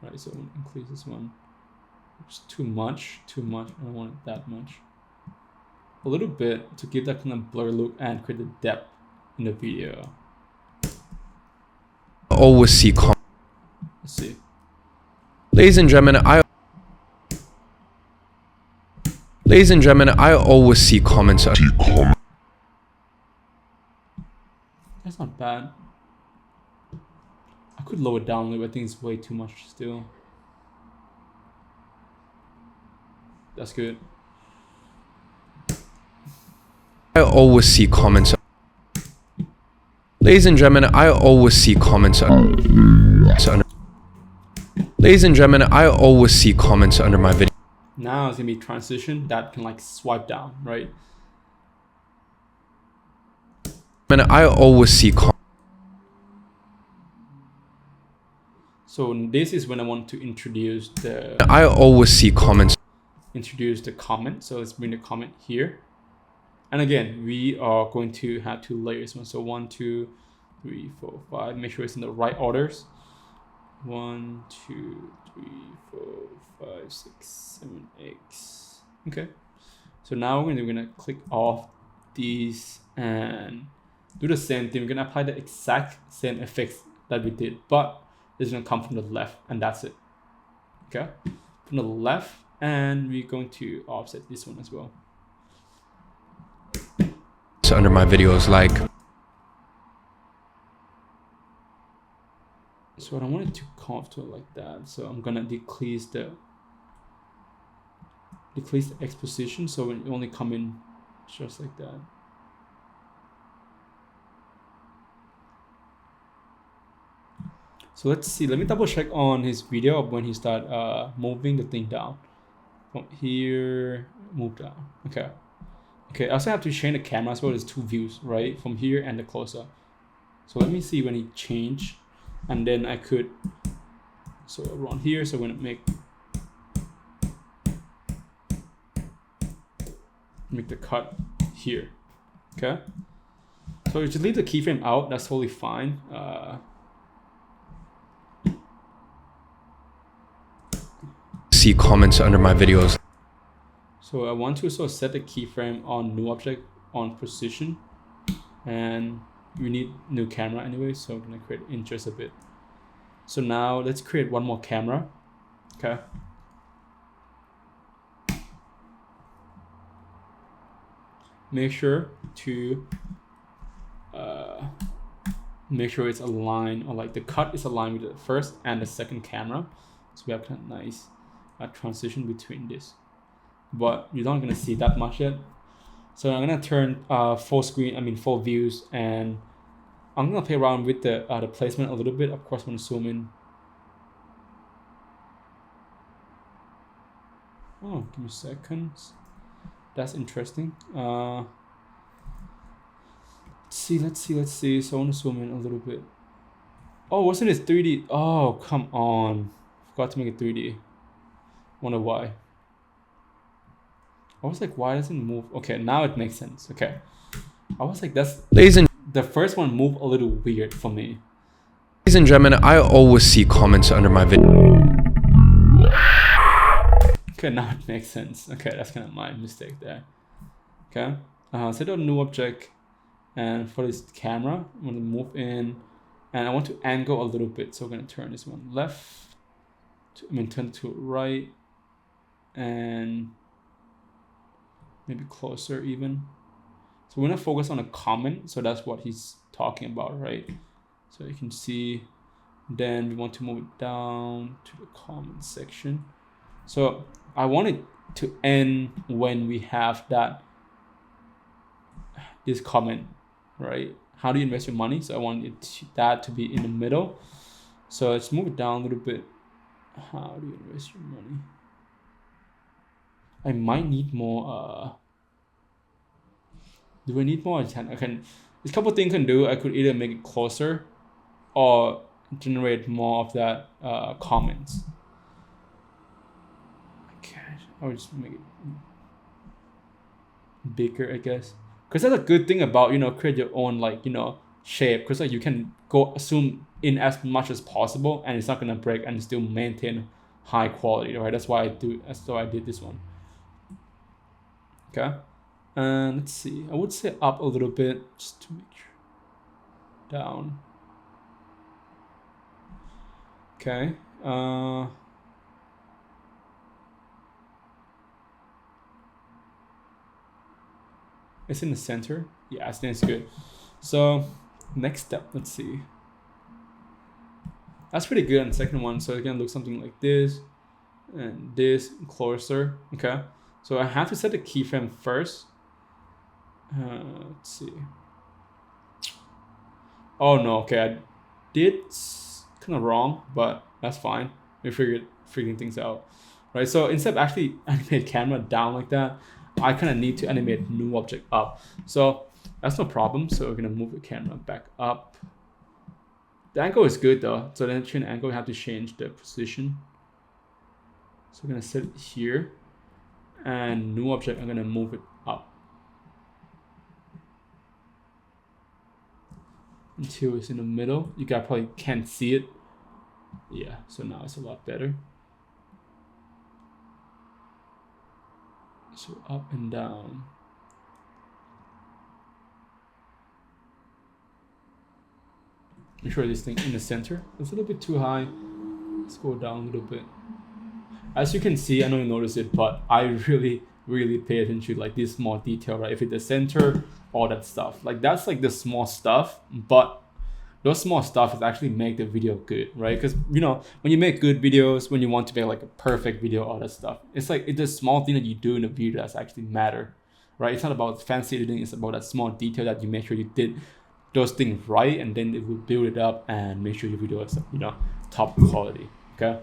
S1: Right, so I'm gonna increase this one. It's too much. I don't want it that much. A little bit to give that kind of blur look and create the depth in the video.
S2: Always see.
S1: Let's see.
S2: Ladies and gentlemen, I always see comments.
S1: That's not bad. I could lower it down a little bit. I think it's way too much still. That's good.
S2: I always see comments. Ladies and gentlemen, I always see comments. Ladies and gentlemen, I always see comments under my video.
S1: Now it's gonna be transition that can like swipe down, right?
S2: And I always see
S1: So this is when I want to introduce the.
S2: I always see comments.
S1: Introduce the comment. So let's bring the comment here. And again, we are going to have two layers. So 1, 2, 3, 4, 5. Make sure it's in the right orders. 1, 2, 3, 4, 5, 6, 7, 8. Okay. So now we're gonna click off these and do the same thing. We're gonna apply the exact same effects that we did, but it's gonna come from the left, and that's it. Okay, from the left, and we're going to offset this one as well.
S2: So under my videos, like.
S1: So I don't want it to come off to it like that. So I'm gonna decrease the exposition, so it only come in just like that. So let's see. Let me double check on his video of when he start moving the thing down. from here, move down. Okay. Okay, I also have to change the camera so there's 2 views, right? From here and the close-up. So let me see when it change, and then I could, so around here, so we're gonna make the cut here, okay? So you just leave the keyframe out, that's totally fine.
S2: See comments under my videos.
S1: So I want to sort of set the keyframe on new object on position, and we need new camera anyway, so I'm gonna create in just a bit. So now let's create one more camera, okay? Make sure to make sure it's aligned, or like the cut is aligned with the first and the second camera. So we have kind of nice transition between this, but you're not gonna see that much yet. So I'm gonna turn full views, and I'm gonna play around with the placement a little bit. Of course, I'm gonna zoom in. Oh, give me seconds. That's interesting. Let's see. So I want to zoom in a little bit. Oh, wasn't it 3D? Oh, come on. Forgot to make it 3D. Wonder why. I was like, why doesn't it move? Okay, now it makes sense. Okay. I was like, the first one moved a little weird for me.
S2: Ladies and gentlemen, I always see comments under my video.
S1: Okay, now it makes sense. Okay, that's kind of my mistake there. Okay, set a new object, and for this camera, I'm gonna move in, and I want to angle a little bit. So I'm gonna turn this one left, turn to right, and maybe closer even. So we're gonna focus on a comment. So that's what he's talking about, right? So you can see. Then we want to move it down to the comment section. So I want it to end when we have this comment, right? How do you invest your money? So I want that to be in the middle. So let's move it down a little bit. How do you invest your money? I might need more. Do I need more? I can. There's a couple of things I can do. I could either make it closer, or generate more of that comments. I would just make it bigger, I guess, because that's a good thing about create your own shape, because you can go zoom in as much as possible and it's not gonna break and still maintain high quality, right? That's why I did this one. Okay, and let's see, I would say up a little bit just to make sure. Down. Okay. It's in the center. Yeah, I think it's good. So next step, let's see. That's pretty good on the second one. So it's gonna look something like this, and this closer. Okay. So I have to set the keyframe first. Let's see. Oh no, okay, I did kind of wrong, but that's fine. We figuring things out, right? So instead of actually animate camera down like that, I kind of need to animate new object up. So that's no problem. So we're gonna move the camera back up. The angle is good though. So then to change the angle, we have to change the position. So we're gonna set it here, and new object, I'm gonna move it up until it's in the middle. You guys probably can't see it. Yeah, so now it's a lot better. So up and down. Make sure this thing in the center. It's a little bit too high. Let's go down a little bit. As you can see, I know you notice it, but I really pay attention to like this small detail, right? If it's the center, all that stuff. Like that's like the small stuff, but those small stuff is actually make the video good, right? Because when you make good videos, when you want to make like a perfect video, all that stuff, it's a small thing that you do in a video that's actually matter, right? It's not about fancy editing, it's about that small detail that you make sure you did those things right, and then it will build it up and make sure your video is top quality. Okay,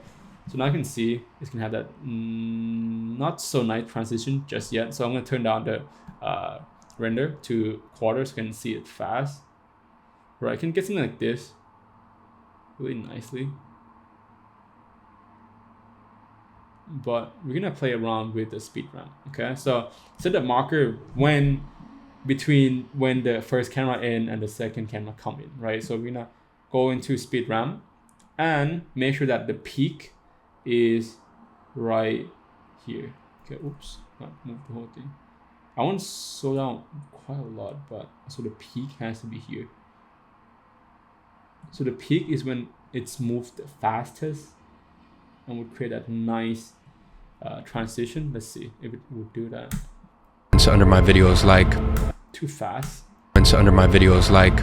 S1: So now I can see it's gonna have that not so nice transition just yet. So I'm gonna turn down the render to quarters so I can see it fast. Right, I can get something like this really nicely. But we're gonna play around with the speed ramp. Okay, so set the marker between when the first camera in and the second camera come in, right? So we're gonna go into speed ramp and make sure that the peak is right here. Okay, oops, not move the whole thing. I want to slow down quite a lot, but so the peak has to be here. So the peak is when it's moved the fastest and would create that nice transition. Let's see if it would do that.
S2: So under my videos, like
S1: too fast.
S2: So under my videos, like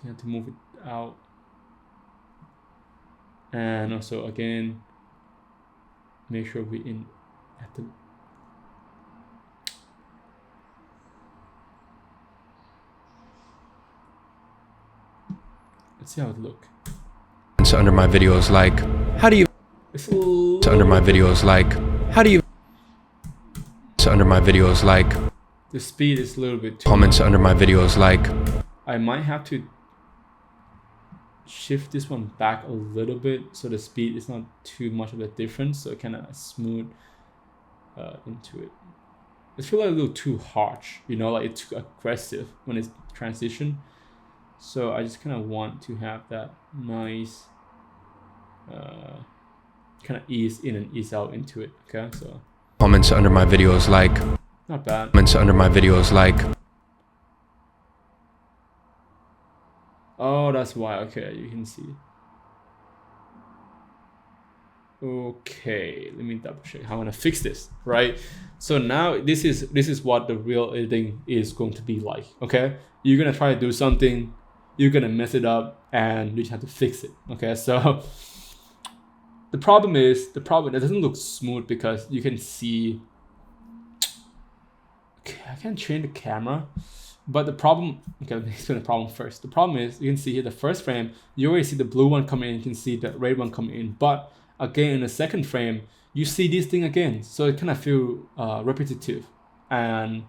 S1: you have to move it out. And also again, make sure we in at the let's see how it look.
S2: So under my videos, like how do you so under my videos, like how do you so under my videos, like
S1: the speed is a little bit too
S2: comments much. Under my videos, like
S1: I might have to shift this one back a little bit so the speed is not too much of a difference, so it kind of smooth into it. It feels like a little too harsh, you know, like it's too aggressive when it's transition. So I just kind of want to have that nice kind of ease in and ease out into it. Okay, so
S2: comments under my videos, like
S1: not bad.
S2: Comments under my videos, like
S1: oh, that's why. Okay, you can see. Okay, let me double check how I'm gonna fix this, right? So now this is what the real editing is going to be like. Okay, you're gonna try to do something, you're gonna mess it up, and you just have to fix it. Okay, so the problem it doesn't look smooth because you can see. Okay, I can't change the camera, but the problem. Okay, let me explain the problem first. The problem is you can see here the first frame, you already see the blue one coming in, you can see the red one coming in, but again in the second frame, you see this thing again, so it kind of feel repetitive, and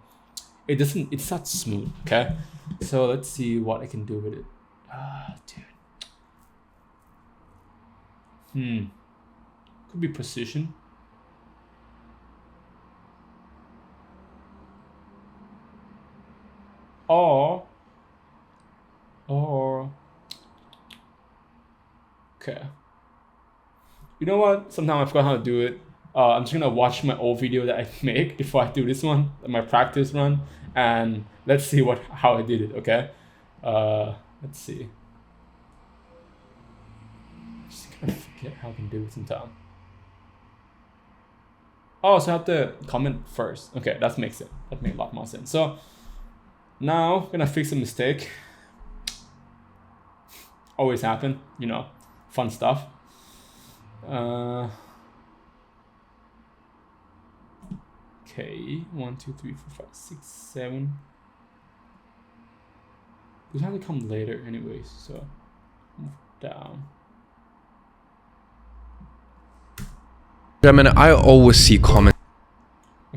S1: it's not smooth. Okay, so let's see what I can do with it. Dude. Could be precision. Or okay. You know what? Sometimes I forgot how to do it. I'm just gonna watch my old video that I make before I do this one, my practice run, and let's see how I did it. Okay. Let's see. Just gonna forget how I can do it sometimes. Oh, so I have to comment first. Okay, that makes sense. That makes a lot more sense. So now I'm gonna fix a mistake. Always happen, you know, fun stuff. Okay, 1, 2, 3, 4, 5, 6, 7. These have to come later anyways, so move down.
S2: I mean, I always see comments.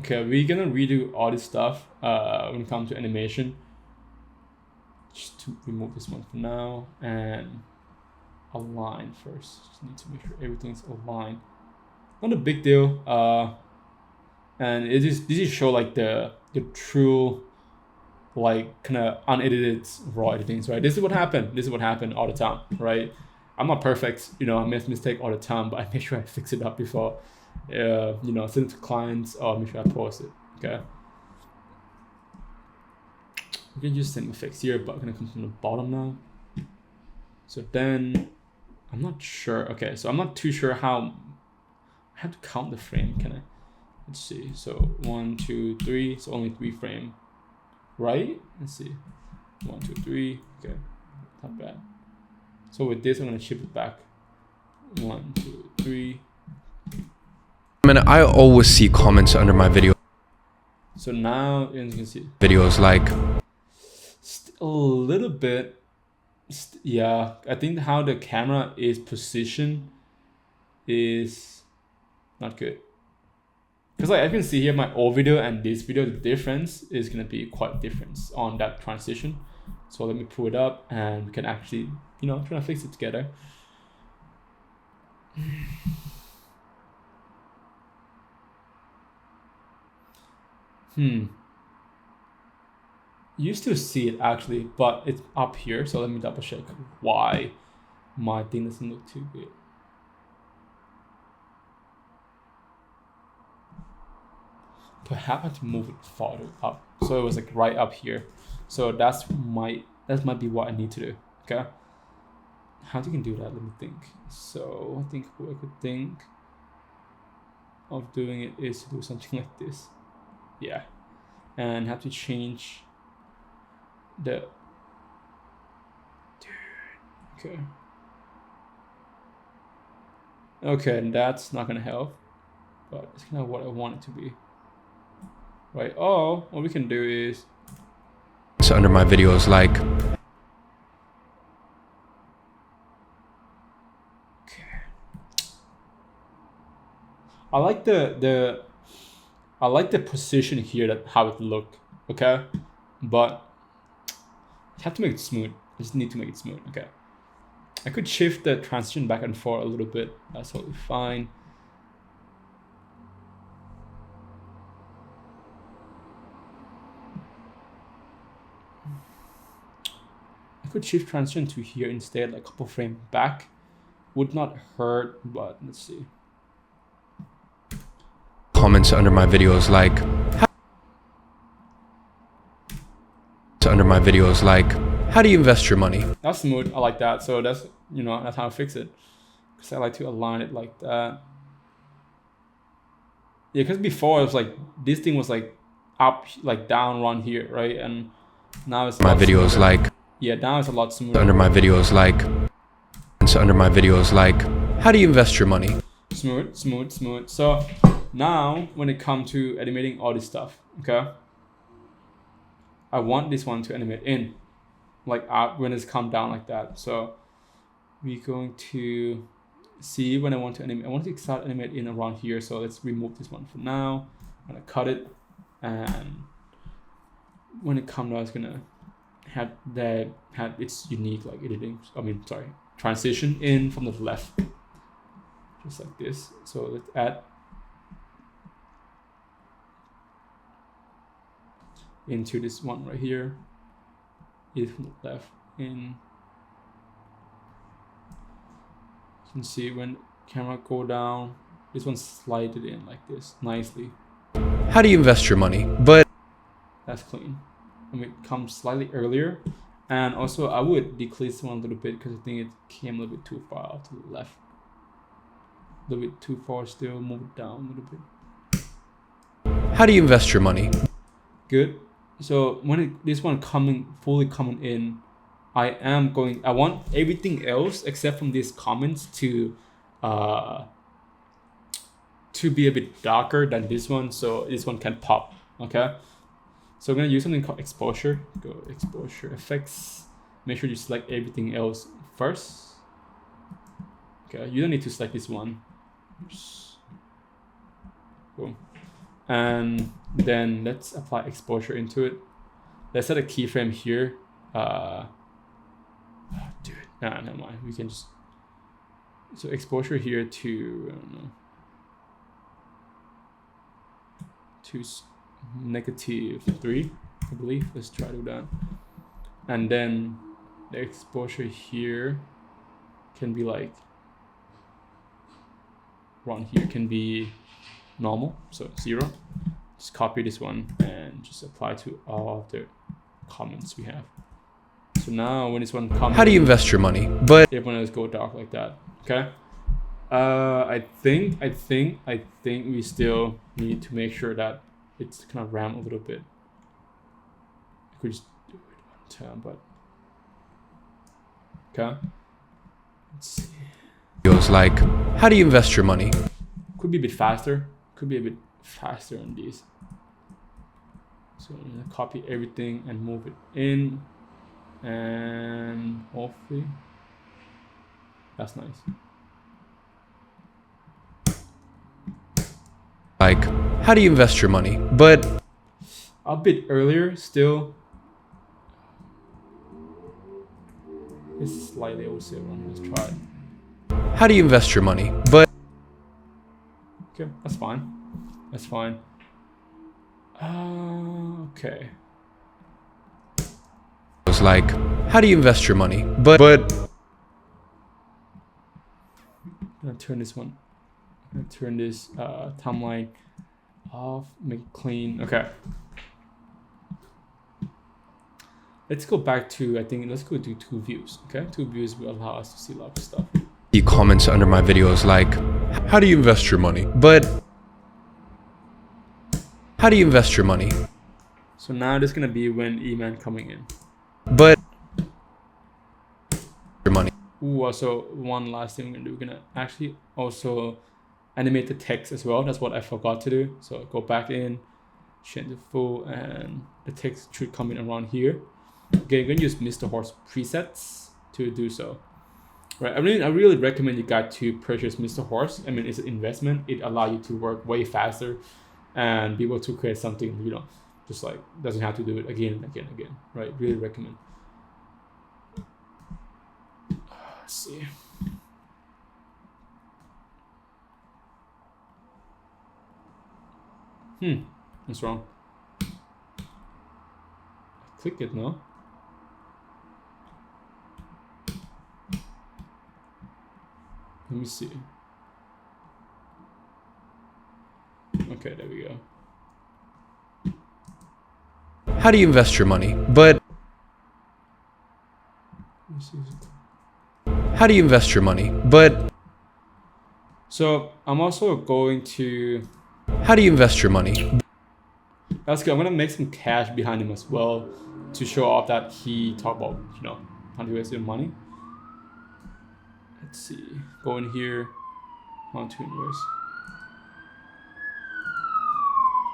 S1: Okay, we're gonna redo all this stuff when it comes to animation. Just to remove this one for now and align first. Just need to make sure everything's aligned. Not a big deal. And this is show like the true like kind of unedited raw editings, right? This is what happened all the time, right? I'm not perfect, you know, I make mistake all the time, but I make sure I fix it up before you know, send it to clients or make sure I post it. Okay, you can just send me fix here, but I'm gonna come from the bottom now. So then I'm not sure. Okay, so I'm not too sure how I have to count the frame. Can I? Let's see. So 1, 2, 3. So only 3 frame, right? Let's see. 1, 2, 3. Okay, not bad. So with this, I'm gonna ship it back. 1, 2, 3.
S2: I mean, I always see comments under my video.
S1: So now you can see
S2: videos like
S1: a little bit. Yeah, I think how the camera is positioned is not good. Because like I can see here my old video and this video, the difference is gonna be quite different on that transition. So let me pull it up and we can actually, you know, try to fix it together. You still see it actually, but it's up here. So let me double check why my thing doesn't look too good. Perhaps I have to move it farther up. So it was like right up here. So that might be what I need to do. Okay. How do you can do that? Let me think. So I think what I could think of doing it is to do something like this. Yeah. And have to change the okay. Okay, and that's not gonna help. But it's kind of what I want it to be. Right. Oh, what we can do is
S2: under my videos like
S1: I like the position here, that how it looked, okay? But you have to make it smooth. I just need to make it smooth, okay? I could shift the transition back and forth a little bit. That's totally fine. I could shift transition to here instead, like a couple frame back. Would not hurt, but let's see.
S2: Comments under my videos like how do you invest your money?
S1: That's smooth. I like that. So that's, you know, that's how I fix it. Because I like to align it like that. Yeah, because before it was like this thing was like up, like down around here, right? And now it's
S2: my videos
S1: smoother.
S2: like
S1: yeah, now it's a lot smoother.
S2: Under my videos like how do you invest your money?
S1: Smooth. So now when it comes to animating all this stuff, okay, I want this one to animate in, like out when it's come down like that. So we're going to see when I want to animate. I want to start animate in around here. So let's remove this one for now. I'm gonna cut it, and when it comes down, it's gonna have its unique like editing. Transition in from the left, just like this. So let's add into this one right here. It from the left in. You can see when camera go down, this one slided in like this nicely.
S2: How do you invest your money? But
S1: that's clean. I mean, it comes slightly earlier. And also I would decrease one a little bit because I think it came a little bit too far out to the left. A little bit too far still, move it down a little bit.
S2: How do you invest your money?
S1: Good. So when this one fully coming in, I want everything else except from these comments to be a bit darker than this one, so this one can pop. Okay. So I'm gonna use something called exposure. Go exposure effects. Make sure you select everything else first. Okay, you don't need to select this one. Boom. And then let's apply exposure into it. Let's set a keyframe here. Never mind. We can just exposure here to -3, I believe. Let's try to do that. And then the exposure here can be like around here, can be normal, so 0. Just copy this one and just apply to all of the comments we have. So now when this one comes,
S2: how do you invest your money? But
S1: everyone else go dark like that. Okay. I think we still need to make sure that it's kind of rammed a little bit. I could just do it one time, but okay. Let's see.
S2: Feels like, how do you invest your money?
S1: Could be a bit faster. Could be a bit faster on these. So I'm gonna copy everything and move it in, and hopefully that's nice.
S2: Like, how do you invest your money? But
S1: a bit earlier still. It's slightly over 7. Let's try it.
S2: how do you invest your money? But
S1: Okay, that's fine. That's fine. Okay.
S2: it's like, how do you invest your money? But
S1: I'm gonna turn this one. I'm gonna turn this timeline off, make it clean. Okay. Let's go back to, I think, let's go do 2 views. Okay, 2 views will allow us to see a lot of stuff.
S2: the comments under my videos like, how do you invest your money? But how do you invest your money?
S1: So now this is gonna be when Iman coming in.
S2: But your money.
S1: Ooh, also one last thing we're gonna do. We're gonna actually also animate the text as well. That's what I forgot to do. So go back in, change the full, and the text should come in around here. Okay, you're gonna use Mr. Horse presets to do so. Right, I really recommend you guys to purchase Mr. Horse. I mean, it's an investment. It allows you to work way faster and be able to create something, just like doesn't have to do it again and again and again. Right, really recommend. Let's see. What's wrong? Click it, no? Let me see. Okay, there we go.
S2: How do you invest your money? But how do you invest your money? But
S1: so I'm also going to,
S2: how do you invest your money?
S1: that's good. I'm gonna make some cash behind him as well to show off that he talked about, how to invest your money. Let's see. Go in here. How to invest.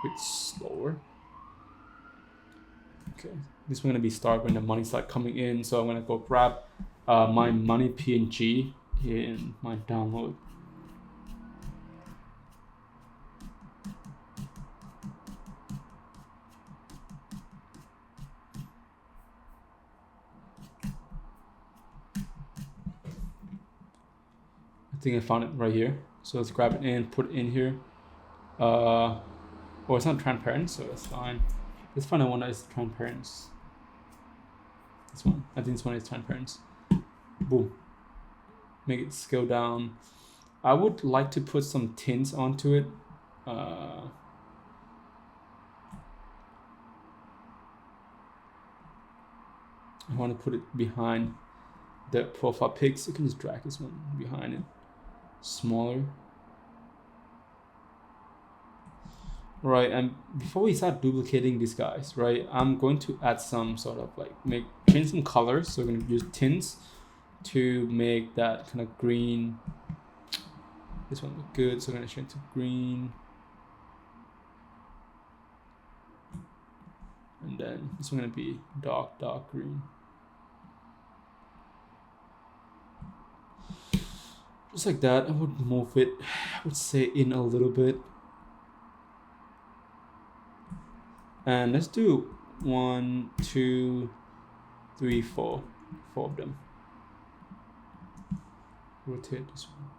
S1: A bit slower. Okay. This is gonna be start when the money start coming in. So I'm gonna go grab my money PNG in my download. I think I found it right here. So let's grab it in, put it in here. Oh, it's not transparent, so it's fine. Let's find the one that is transparent. This one. I think this one is transparent. Boom. Make it scale down. I would like to put some tints onto it. I want to put it behind the profile pics. You can just drag this one behind it. Smaller. Right, and before we start duplicating these guys, right, I'm going to add some sort of change some colors. So we're going to use tints to make that kind of green. This one look good, so I'm going to change to green. And then this one going to be dark green. Just like that. I would move it, I would say, in a little bit. And let's do 1, 2, 3, 4. 4 of them. Rotate this one.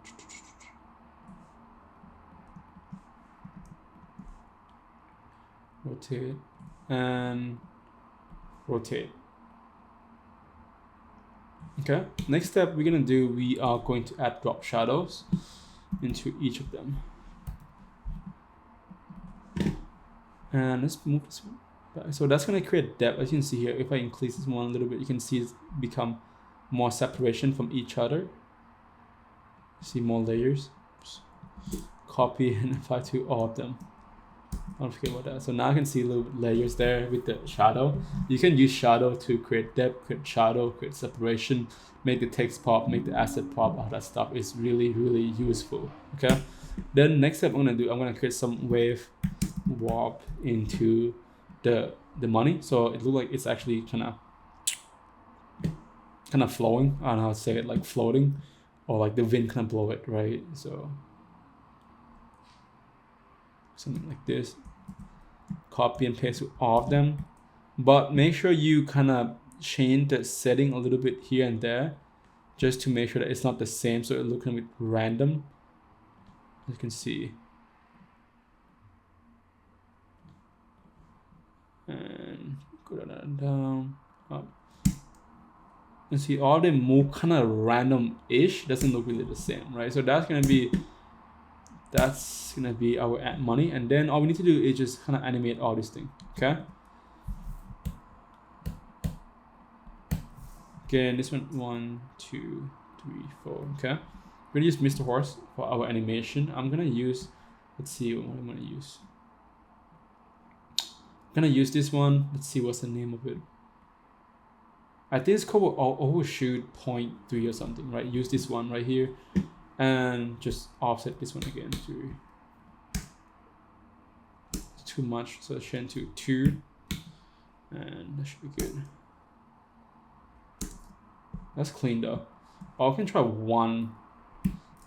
S1: Rotate and rotate. Okay, next step we are going to add drop shadows into each of them. And let's move this one back. So that's going to create depth. As you can see here, if I increase this one a little bit, you can see it's become more separation from each other. See more layers. Oops. Copy and apply to all of them. Don't forget about that. So now I can see little layers there with the shadow. You can use shadow to create depth, create shadow, create separation, make the text pop, make the asset pop. All that stuff is really, really useful. Okay. Then next step I'm gonna create some wave warp into the money, so it looks like it's actually kind of flowing. I don't know how to say it, like floating, or like the wind kind of blow it, right? So something like this. Copy and paste all of them, but make sure you kind of change the setting a little bit here and there, just to make sure that it's not the same, so it looks a bit random. As you can see, and go down, up. And see, all they move kind of random-ish. Doesn't look really the same, right? So that's gonna be our ad money, and then all we need to do is just kind of animate all this thing. Okay. Again, this one, 1, 2, 3, 4. Okay. We're gonna use Mr. Horse for our animation. I'm gonna use, let's see what I'm gonna use. I'm gonna use this one. Let's see what's the name of it. I think it's called overshoot 0.3 or something, right? Use this one right here, and just offset this one again to too much, so change to 2, and that should be good. That's clean though. Oh, I can try 1.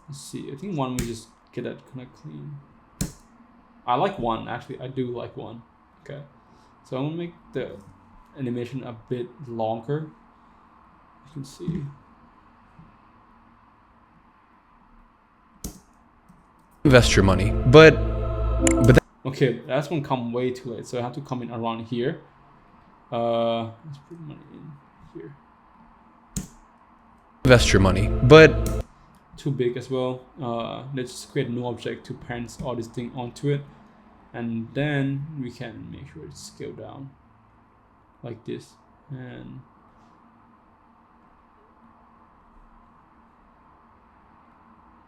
S1: Let's see. I think 1 we just get that kind of clean. I like 1 actually. I do like 1. Okay, so I'm gonna make the animation a bit longer. You can see.
S2: Invest your money, but
S1: okay, that's one come way too late, so I have to come in around here. Let's put money in here.
S2: Invest your money, but
S1: too big as well. Let's just create a new object to parent all this thing onto it, and then we can make sure it's scaled down like this, and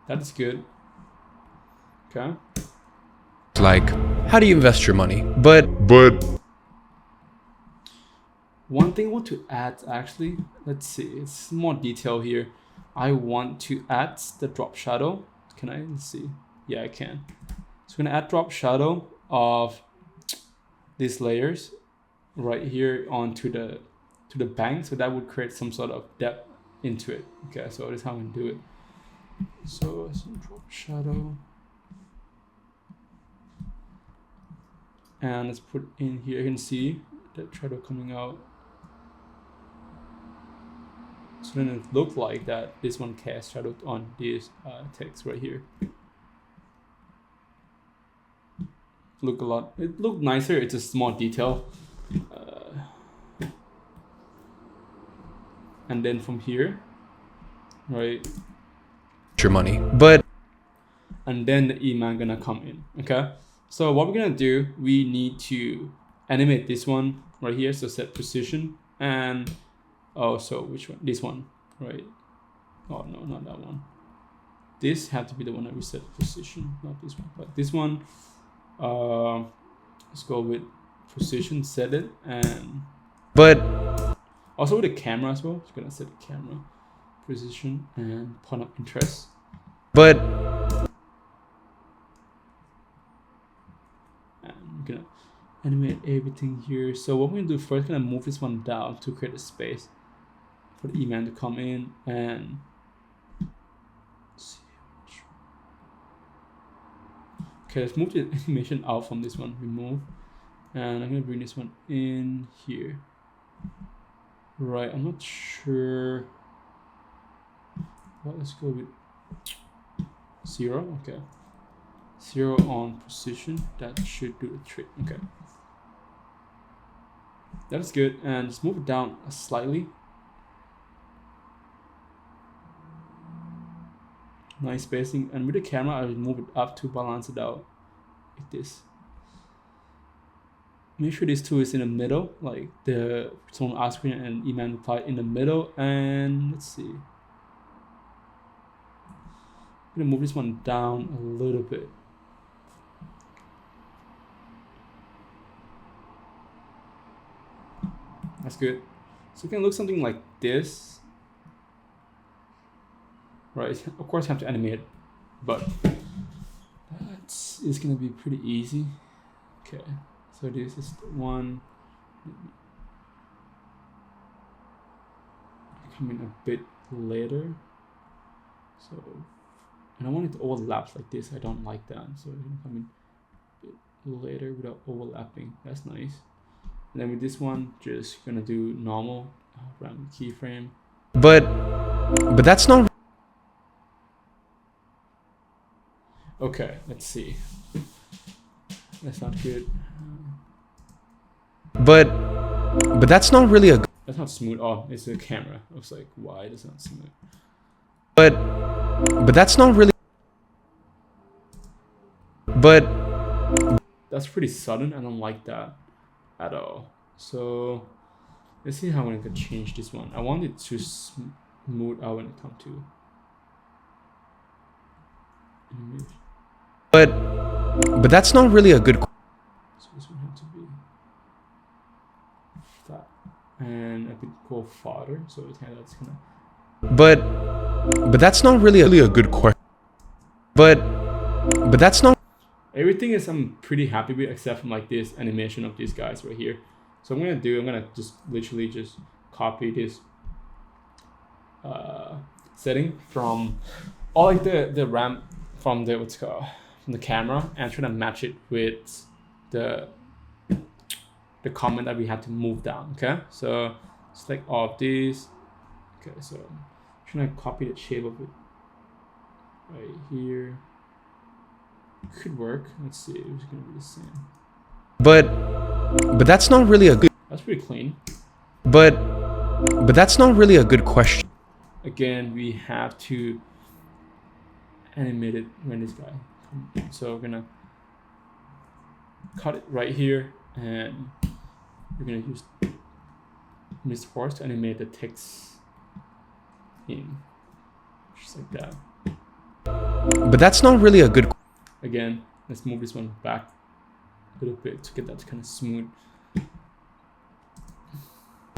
S1: that is good. Okay.
S2: Like, how do you invest your money? But
S1: one thing I want to add, actually, let's see, it's more detail here. I want to add the drop shadow. Can I? Let's see. Yeah, I can. So I'm gonna add drop shadow of these layers right here onto the bank, so that would create some sort of depth into it. Okay, so that's how I'm gonna do it. So drop shadow, and let's put in here. You can see that shadow coming out. So then it looked like that this one casts shadow on this text right here. It looked nicer. It's a small detail. And then from here, right?
S2: Your money, but
S1: and then the Iman gonna come in. Okay. So what we're gonna do, we need to animate this one right here. So set position, and so which one? This one, right? Oh no, not that one. This had to be the one that we set position, not this one, but this one. Let's go with position, set it, and
S2: but
S1: also with the camera as well. Just gonna set the camera position and point of interest.
S2: But
S1: and I'm gonna animate everything here. So what we're gonna do first, gonna move this one down to create a space for the Iman to come in, and okay, let's move the animation out from this one. Remove, and I'm gonna bring this one in here. Right, I'm not sure. Well, let's go with 0. Okay, 0 on position. That should do the trick. Okay, that's good. And let's move it down slightly. Nice spacing, and with the camera I will move it up to balance it out like this. Make sure this two is in the middle, like the someone asked me and Iman replied in the middle. And let's see, I'm gonna move this one down a little bit. That's good. So it can look something like this. Right, of course you have to animate, but it's gonna be pretty easy. Okay, so this is the one. Come in a bit later. So, and I want it to overlap like this. I don't like that, so I'm gonna come in a bit later without overlapping. That's nice. And then with this one, just gonna do normal random keyframe.
S2: But that's not.
S1: Okay, let's see. That's not good.
S2: But that's not really a.
S1: That's not smooth. Oh, it's the camera. I was like, why is it not smooth?
S2: But that's not really. But
S1: that's pretty sudden. I don't like that at all. So let's see how I can change this one. I want it to smooth out when it comes to image.
S2: But that's not really a good.
S1: So this one has to be flat and a bit go farther. So that's gonna.
S2: But that's not really a good question. But that's not.
S1: Everything is I'm pretty happy with except from like this animation of these guys right here. So I'm gonna just literally just copy this setting from all like the ramp from the from the camera and try to match it with the comment that we had to move down. Okay, so select all of these. Okay, so I'm trying to copy the shape of it right here. Could work. Let's see. It's gonna be the same.
S2: But that's not really a good.
S1: That's pretty clean.
S2: But that's not really a good question.
S1: Again, we have to animate it when this guy comes. So we're gonna cut it right here, and we're gonna use Mr. Horse to animate the text in, just like that.
S2: But that's not really a good.
S1: Again, let's move this one back a little bit to get that kind of smooth.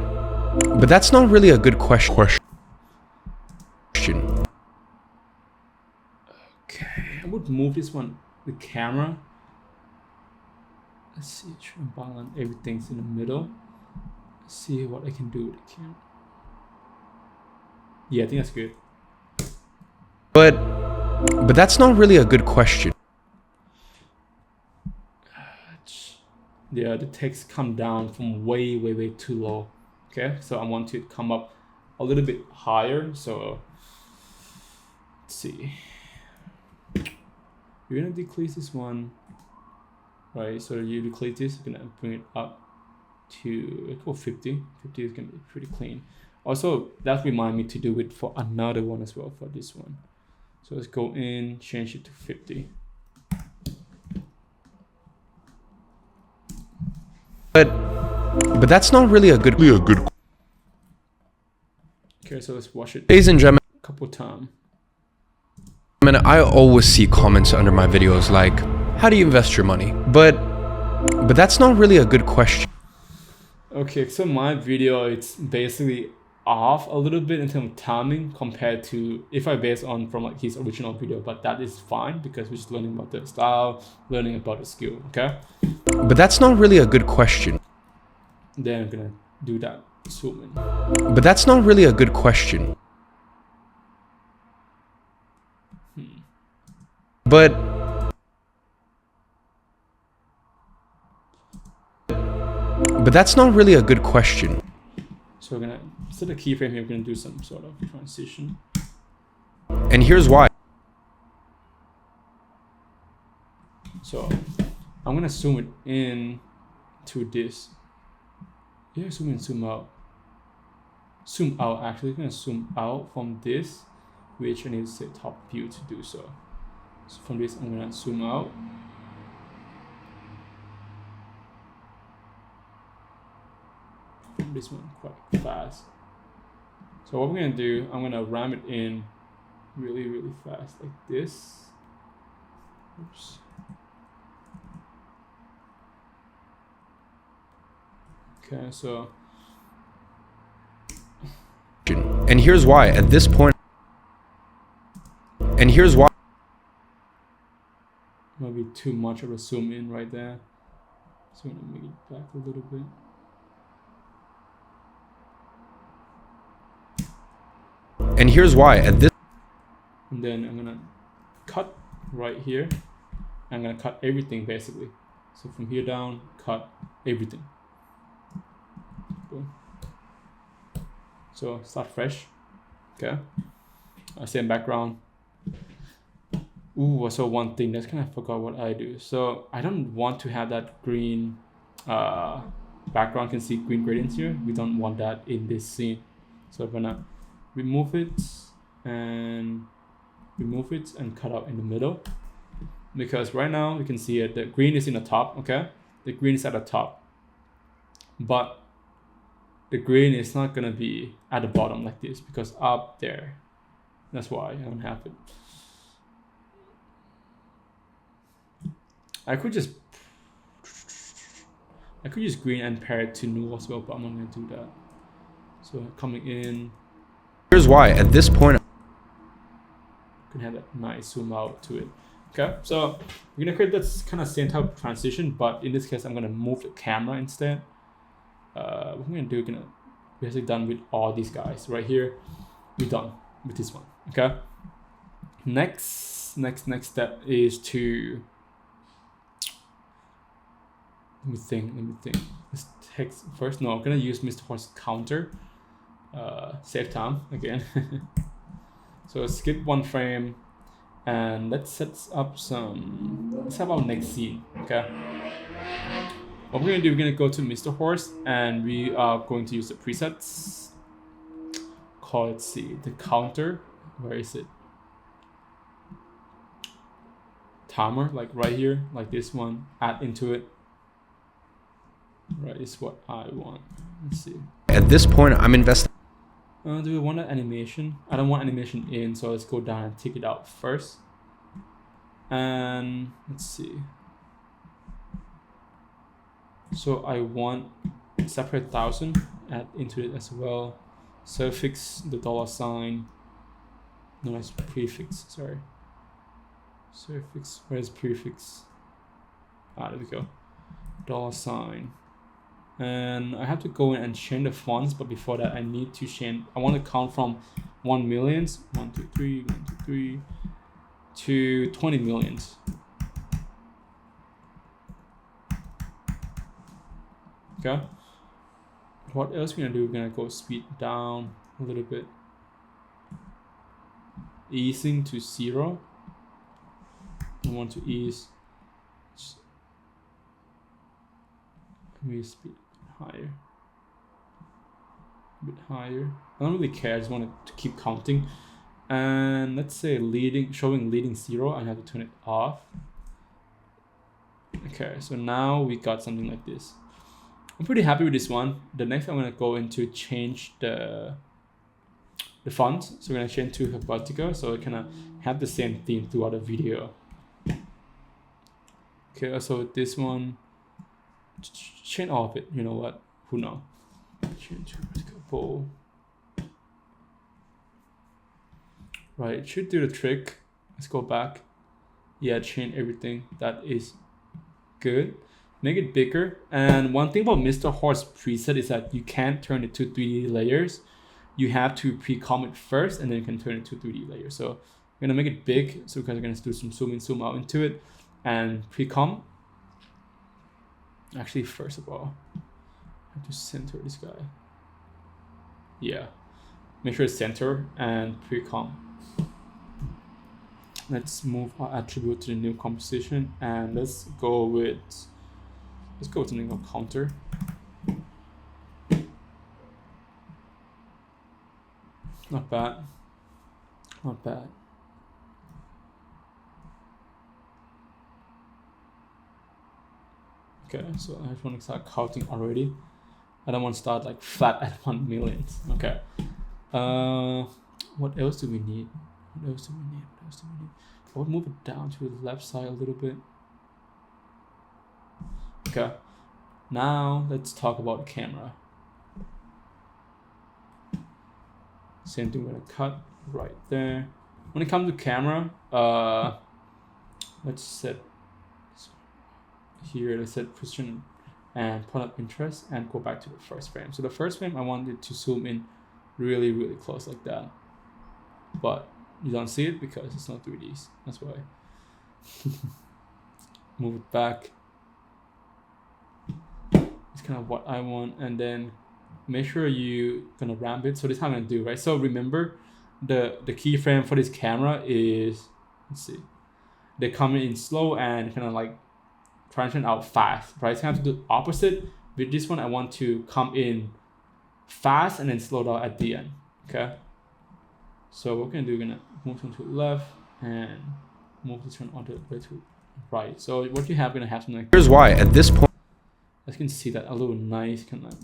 S2: But that's not really a good question.
S1: Okay, I would move this one, the camera. Let's see, try and balance everything's in the middle. Let's see what I can do with the camera. Yeah, I think that's good.
S2: But that's not really a good question.
S1: Yeah, the text come down from way too low. Okay, so I want to come up a little bit higher. So let's see. You're gonna decrease this one, right? So you decrease this, you're gonna bring it up to 50. 50 is gonna be pretty clean. Also, that remind me to do it for another one as well for this one. So let's go in, change it to 50.
S2: But that's not really a good.
S1: Okay, so let's watch it
S2: Ladies and gentlemen,
S1: a couple times.
S2: I always see comments under my videos like, how do you invest your money? But that's not really a good question.
S1: Okay, so my video, it's basically off a little bit in terms of timing compared to if I base on from like his original video, but that is fine because we're just learning about the style, learning about the skill. Okay,
S2: but that's not really a good question.
S1: Then I'm gonna do that zoom in.
S2: But that's not really a good question. But that's not really a good question.
S1: So we're gonna set a keyframe here. We're gonna do some sort of transition.
S2: And here's why.
S1: So I'm gonna zoom it in to this. Yeah, zoom in, zoom out. Zoom out actually. I'm gonna zoom out from this, which I need to say top view to do so. So from this, I'm gonna zoom out. From this one quite fast. So what we're gonna do, I'm gonna ram it in really fast like this. Oops. Okay, so.
S2: And here's why. At this point. And here's why.
S1: Might be too much of a zoom in right there. So I'm gonna make it back a little bit.
S2: And here's why. At this.
S1: And then I'm gonna cut right here. I'm gonna cut everything basically. So from here down, cut everything. Boom. So start fresh. Okay. Same background. Ooh, so one thing that's kind of forgot what I do. So I don't want to have that green background. Can see green gradients here. We don't want that in this scene. So I'm gonna remove it and cut out in the middle, because right now you can see it. The green is in the top. Okay, the green is at the top, but the green is not gonna be at the bottom like this, because up there. That's why I don't have it. I could use green and pair it to null as well, but I'm not gonna do that. So coming in.
S2: Here's why. At this point,
S1: can have that nice zoom out to it. Okay, so we're gonna create this kind of same type of transition, but in this case, I'm gonna move the camera instead. What we're gonna do, we're basically done with all these guys right here. We're done with this one. Okay. Next step is to let me think. This text first. No, I'm gonna use Mr. Horse counter. Save time again. So skip one frame, and let's set up let's have our next scene. Okay. What we're gonna do, we're gonna go to Mr. Horse, and we are going to use the presets. Let's see, the counter. Where is it? Timer, like right here, like this one. Add into it. Right, is what I want. Let's see.
S2: At this point, I'm investing.
S1: Do we want an animation? I don't want animation in, so let's go down and take it out first. And let's see. So I want separate 1,000, add into it as well. Suffix, the $sign. No, it's prefix, sorry. Suffix, where's prefix? There we go. $sign. And I have to go in and change the fonts, but before that I need to change. I want to count from 1 millions, 1, 2, 3, 1, 2, 3, to 20 millions. Okay. What else we're gonna do? We're gonna go speed down a little bit, easing to 0. I want to ease. Maybe speed higher, a bit higher. I don't really care. I just want to keep counting. And let's say showing leading 0. I have to turn it off. Okay, so now we got something like this. I'm pretty happy with this one. The next I'm gonna go into change the font. So we're gonna change to Helvetica, so it kind of have the same theme throughout the video. Okay, so this one, change all of it. You know what? Who knows? Change to bold. Right, it should do the trick. Let's go back. Yeah, change everything. That is good. Make it bigger. And one thing about Mr. Horse preset is that you can't turn it to 3D layers. You have to pre-com it first, and then you can turn it to 3D layers. So we're gonna make it big. So we're gonna do some zoom in, zoom out into it, and pre-com. Actually, first of all, I have to center this guy. Yeah, make sure it's center and pre-com. Let's move our attribute to the new composition, and let's go with something called counter. Not bad. Not bad. Okay, so I just want to start counting already. I don't want to start like flat at 1 million. Okay. What else do we need? What else do we need? I would move it down to the left side a little bit. Okay. Now let's talk about the camera. Same thing, we're gonna cut right there. When it comes to camera, let's set here, let's set position and point of interest and go back to the first frame. So the first frame, I wanted to zoom in really, really close like that. But you don't see it because it's not 3Ds. That's why. Move it back. It's kind of what I want. And then make sure you kind of ramp it. So this is how I'm gonna do, right? So remember the keyframe for this camera is, let's see, they come in slow and kind of like transition out fast, right? So I have to do opposite. With this one, I want to come in fast and then slow down at the end, okay? So what we're gonna do, we're gonna move one to the left and move this one onto the way to right. So what you have, gonna have something like,
S2: here's why at this point,
S1: you can see that a little nice kind of,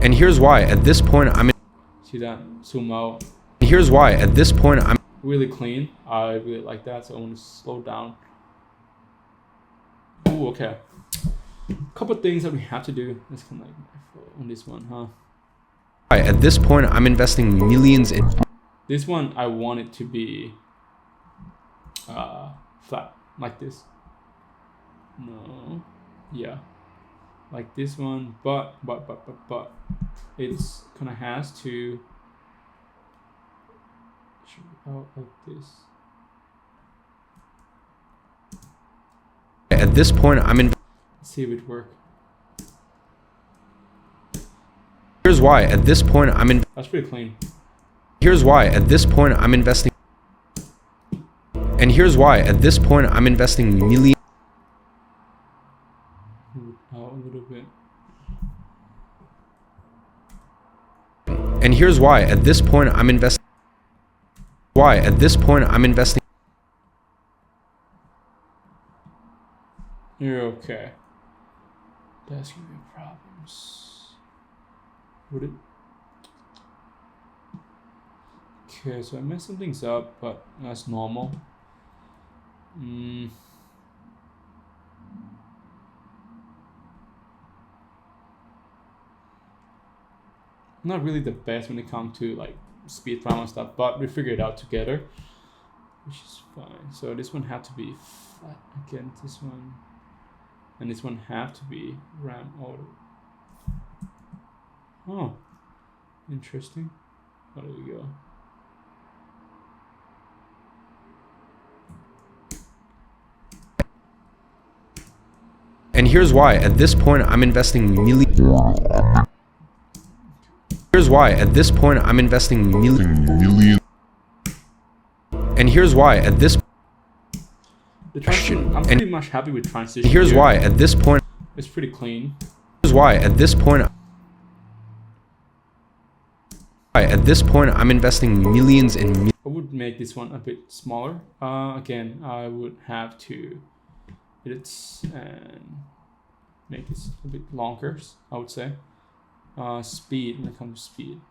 S2: and here's why at this point I'm in,
S1: see that zoom out.
S2: here's why at this point I'm
S1: Really clean. I really like that, so I want to slow down. Oh, okay. Couple things that we have to do. Let's kind of like on this one, huh?
S2: at this point I'm investing millions in.
S1: This one I want it to be flat like this. No, yeah, like this one, but it's kind of has to out like this.
S2: At this point I'm in.
S1: Let's see if it works.
S2: Here's why at this point I'm in.
S1: That's pretty clean.
S2: Here's why at this point I'm investing. And here's why at this point I'm investing millions.
S1: Out a little bit.
S2: And here's why at this point I'm investing. Why at this point I'm investing.
S1: You're okay. That's gonna be problems. Would it? Okay, so I messed some things up, but that's normal. Not really the best when it comes to like speed RAM and stuff, but we figured it out together, which is fine. So this one had to be flat again, this one, and this one have to be RAM auto. Oh, interesting. Oh, there we go.
S2: And here's why at this point I'm investing millions. Here's why at this point I'm investing millions. And here's why at this.
S1: The transition, I'm pretty much happy with transition.
S2: Here's
S1: here.
S2: why at this point.
S1: It's pretty clean.
S2: Here's why at this point. At this point I'm investing millions in.
S1: I would make this one a bit smaller. Again, I would have to edit and make this a bit longer, I would say. Speed, when it comes to speed.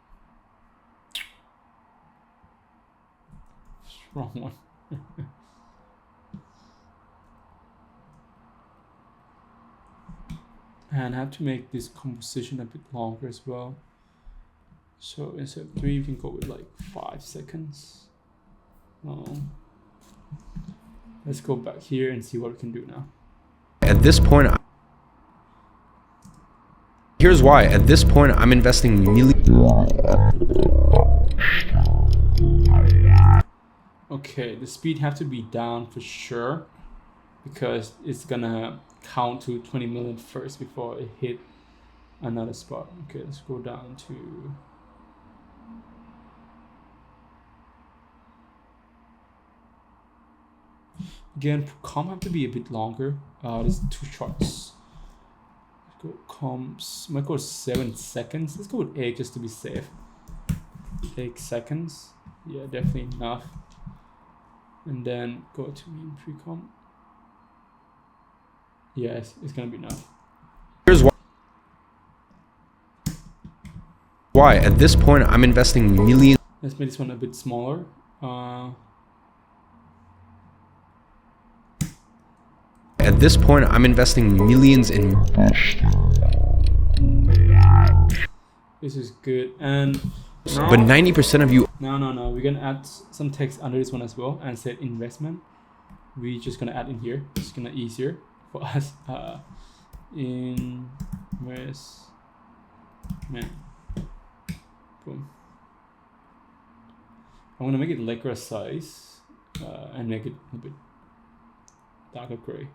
S1: Wrong one. And I have to make this composition a bit longer as well. So instead of 3, you can go with like 5 seconds. Let's go back here and see what we can do now.
S2: At this point, here's why. At this point, I'm investing millions.
S1: Okay, the speed have to be down for sure, because it's gonna count to 20 million first before it hit another spot. Okay, let's go down to again, com have to be a bit longer. There's 2 shots. Let's go comps. Might go 7 seconds. Let's go with 8 just to be safe. 8 seconds. Yeah, definitely enough. And then go to mean pre-comp. Yes, it's gonna be enough.
S2: Here's why. At this point, I'm investing millions.
S1: Let's make this one a bit smaller.
S2: At this point, I'm investing millions in.
S1: This is good. And now,
S2: but 90% of you.
S1: No. We're gonna add some text under this one as well and say investment. We're just gonna add in here. It's gonna easier for us. Investment. Boom. I'm gonna make it Lycra size and make it a bit darker gray.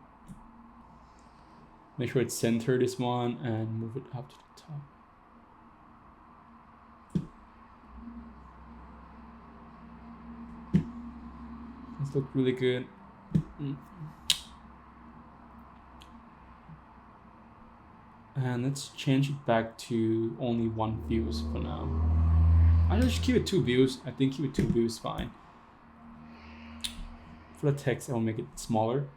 S1: Make sure it's center this one and move it up to the top. This looks really good. And let's change it back to only 1 views for now. I'll just keep it 2 views. I think keep it 2 views fine. For the text, I'll make it smaller.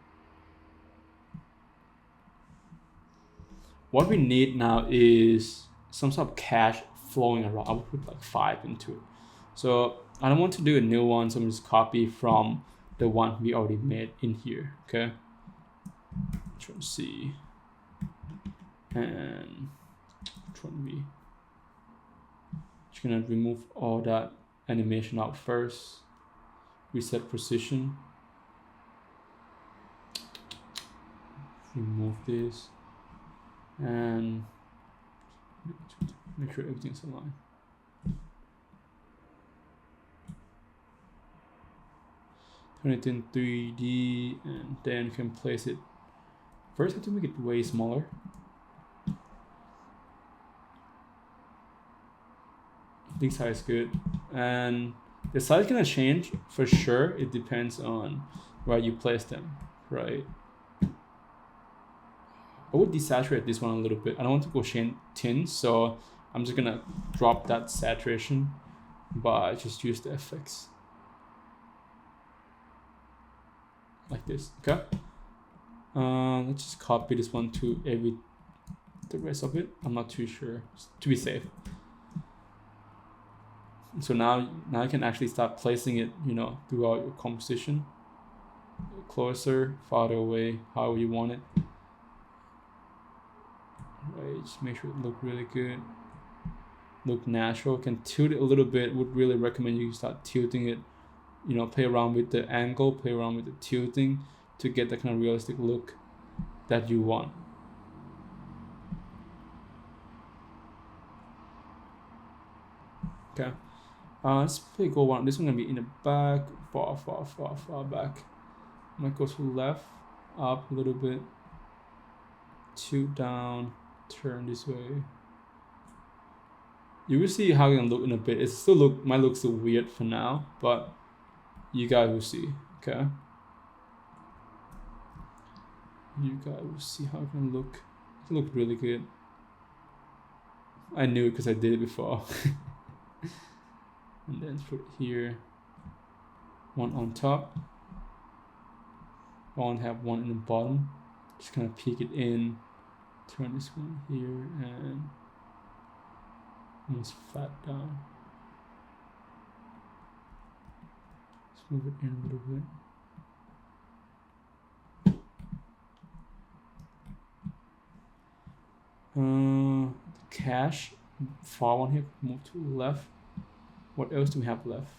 S1: What we need now is some sort of cash flowing around. I will put like 5 into it. So I don't want to do a new one, so I'm just copy from the one we already made in here. Okay. Control C. And which one we? Just gonna remove all that animation out first. Reset precision. Remove this. And make sure everything's aligned. Turn it in 3D and then you can place it. First, I have to make it way smaller. I think size is good. And the size gonna change for sure. It depends on where you place them, right? I would desaturate this one a little bit. I don't want to go thin, so I'm just gonna drop that saturation, but just use the effects like this. Okay. Let's just copy this one to the rest of it. I'm not too sure, just to be safe. So now you can actually start placing it, throughout your composition. Closer, farther away, however you want it. Right, just make sure it look really good. Look natural. Can tilt it a little bit. Would really recommend you start tilting it. Play around with the angle, play around with the tilting to get the kind of realistic look that you want. Okay. Let's go one. This one gonna be in the back, far back. I might go to left, up a little bit, 2 down, turn this way. You will see how it's gonna look in a bit. It might look so weird for now, but you guys will see. Okay. You guys will see how it can look. It can look really good. I knew it because I did it before. And then put it here. One on top. I want to have one in the bottom. Just kind of peek it in. Turn this one here and almost flat down. Just move it in a little bit. The cache far one here, move to left. What else do we have left?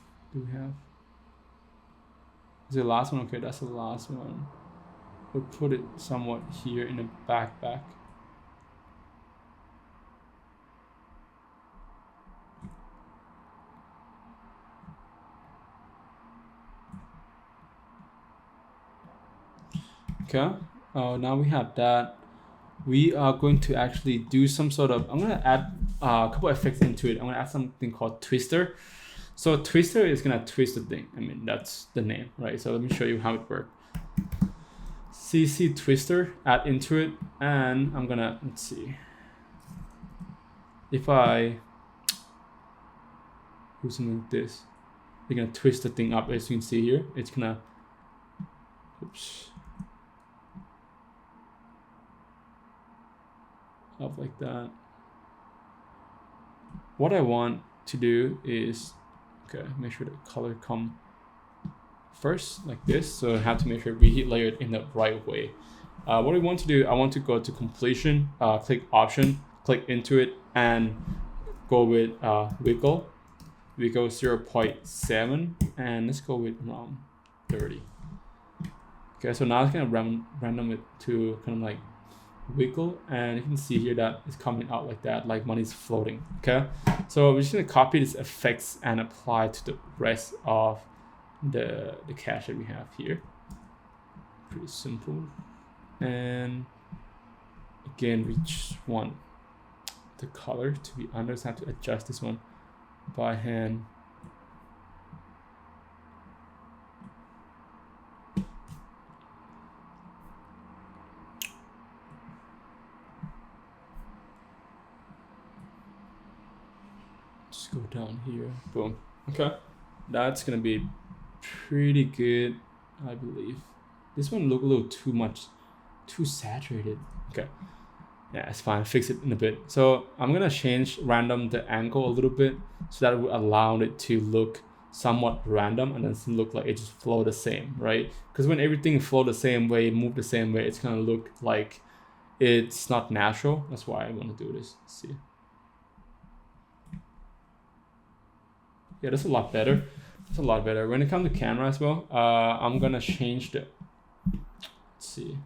S1: Is the last one? Okay, that's the last one. We'll put it somewhat here in the back. Okay, now we have that. We are going to actually do some sort of, I'm gonna add a couple effects into it. I'm gonna add something called twister. So twister is gonna twist the thing. I mean, that's the name, right? So let me show you how it works. CC twister, add into it, and I'm gonna, let's see. If I do something like this, you're gonna twist the thing up, as you can see here. It's gonna, oops. Up like that. What I want to do is, okay, make sure the color come first like this. So I have to make sure we heat layer it in the right way. What I want to do, I want to go to completion, click option, click into it, and go with wiggle 0.7, and let's go with around 30. Okay, so now it's gonna random it to kind of like wiggle, and you can see here that it's coming out like that, like money's floating. Okay, so we're just gonna copy these effects and apply to the rest of the cache that we have here. Pretty simple. And Again, we just want the color to be under, so I have to adjust this one by hand. Just go down here, boom. Okay, that's gonna be pretty good, I believe. This one look a little too saturated. Okay, yeah, it's fine, fix it in a bit. So I'm gonna change random the angle a little bit, so that will allow it to look somewhat random and then look like it just flow the same, right? Because when everything flow the same way, move the same way, it's gonna look like it's not natural. That's why I want to do this. Let's see. Yeah, that's a lot better. It's a lot better. When it comes to camera as well, I'm gonna change the, let's see.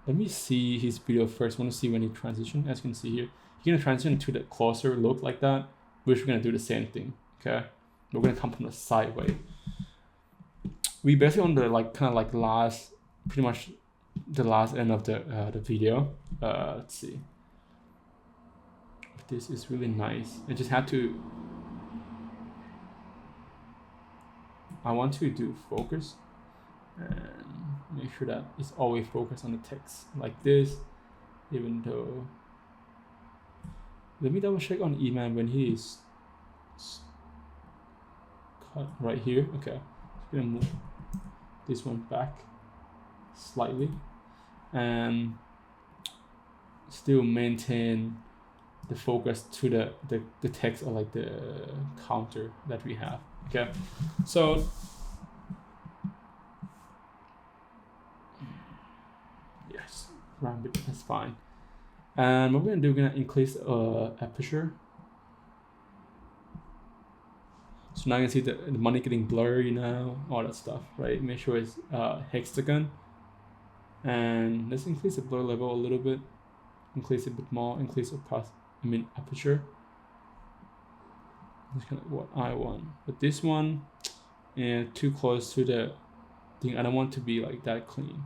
S1: Let me see his video first. I want to see when he transition. As you can see here, he's gonna transition to the closer look like that, which we're gonna do the same thing. Okay, we're gonna come from the side way. We basically on the like kind of like last, pretty much the last end of the video. Let's see. This is really nice. I just had to. I want to do focus and make sure that it's always focused on the text like this, even though. Let me double check on Iman when he is cut right here. Okay, I'm gonna move this one back slightly and still maintain the focus to the text or like the counter that we have. Okay, so yes, round it, that's fine. And what we're gonna do, we're gonna increase aperture. So now you can see the money getting blurry now, all that stuff, right? Make sure it's hexagon. And let's increase the blur level a little bit. Increase it a bit more, increase aperture. That's kind of what I want. But this one, and too close to the thing. I don't want to be like that clean.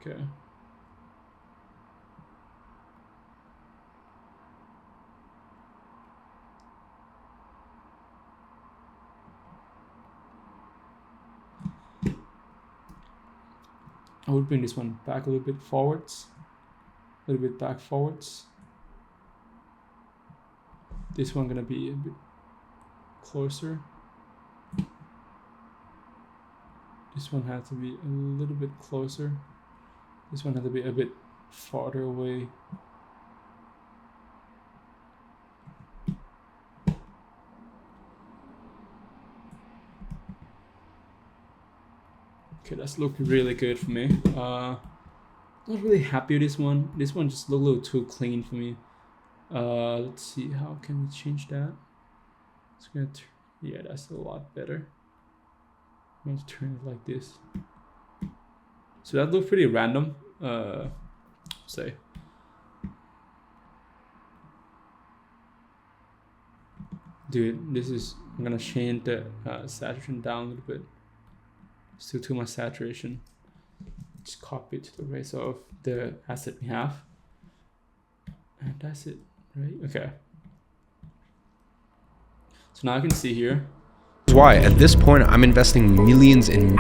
S1: Okay. I would bring this one back a little bit forwards. A little bit back forwards. This one gonna be a bit closer. This one has to be a little bit closer. This one has to be a bit farther away. Okay, that's looking really good for me. Not really happy with this one. This one just looked a little too clean for me. Let's see, how can we change that? It's gonna yeah, that's a lot better. I'm going to turn it like this. So that looked pretty random. Say. Dude, this is, I'm gonna change the saturation down a little bit. Still too much saturation. Just copy it to the rest of the asset we have. And that's it, right? Okay. So now I can see here.
S2: That's why at this point I'm investing millions in.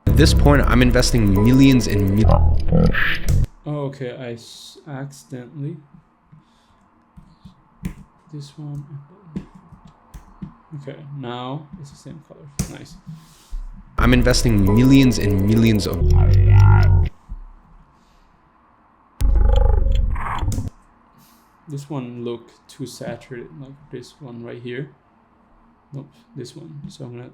S2: At this point I'm investing millions in.
S1: Oh, okay, I accidentally. This one. Okay, now it's the same color. Nice.
S2: I'm investing millions and millions of.
S1: This one look too saturated, like this one right here. Nope, this one. So I'm gonna.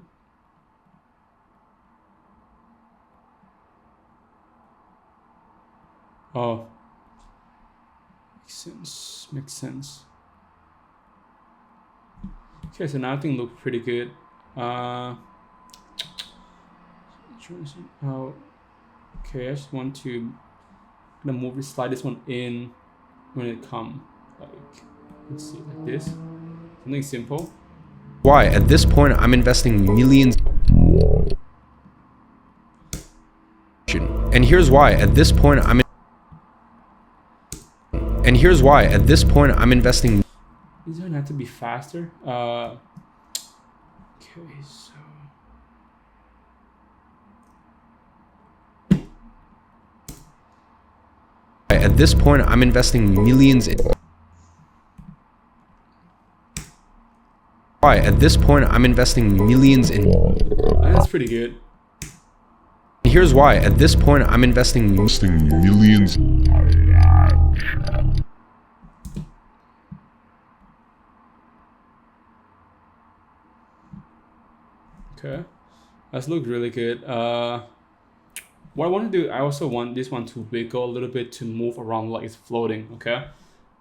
S1: Oh. Makes sense. Makes sense. Okay, so now I think look pretty good. Oh, okay, I just want to move this, slide this one in when it come, like, let's see, like this, something simple.
S2: Why? At this point, I'm investing millions. And here's why. At this point, I'm investing.
S1: These don't have to be faster. Okay, so
S2: At this point, I'm investing millions. Why? At this point, I'm investing millions in.
S1: That's pretty good.
S2: Here's why. At this point, I'm investing millions.
S1: Okay, that's looked really good. What I want to do, I also want this one to wiggle a little bit to move around like it's floating. Okay,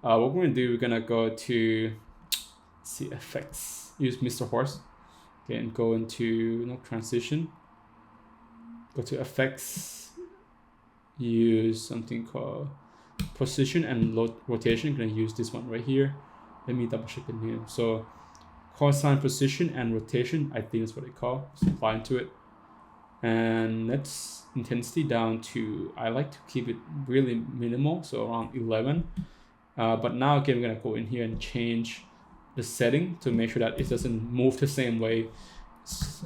S1: what we're gonna do, we're gonna go to, see, effects, use Mr. Horse, okay, and go into transition, go to effects, use something called position and rotation. I'm gonna use this one right here. Let me double check the name. So cosine position and rotation, I think is what they call. Just apply into it, and let's intensity down to, I like to keep it really minimal, so around 11. But now again, we're gonna go in here and change the setting to make sure that it doesn't move the same way.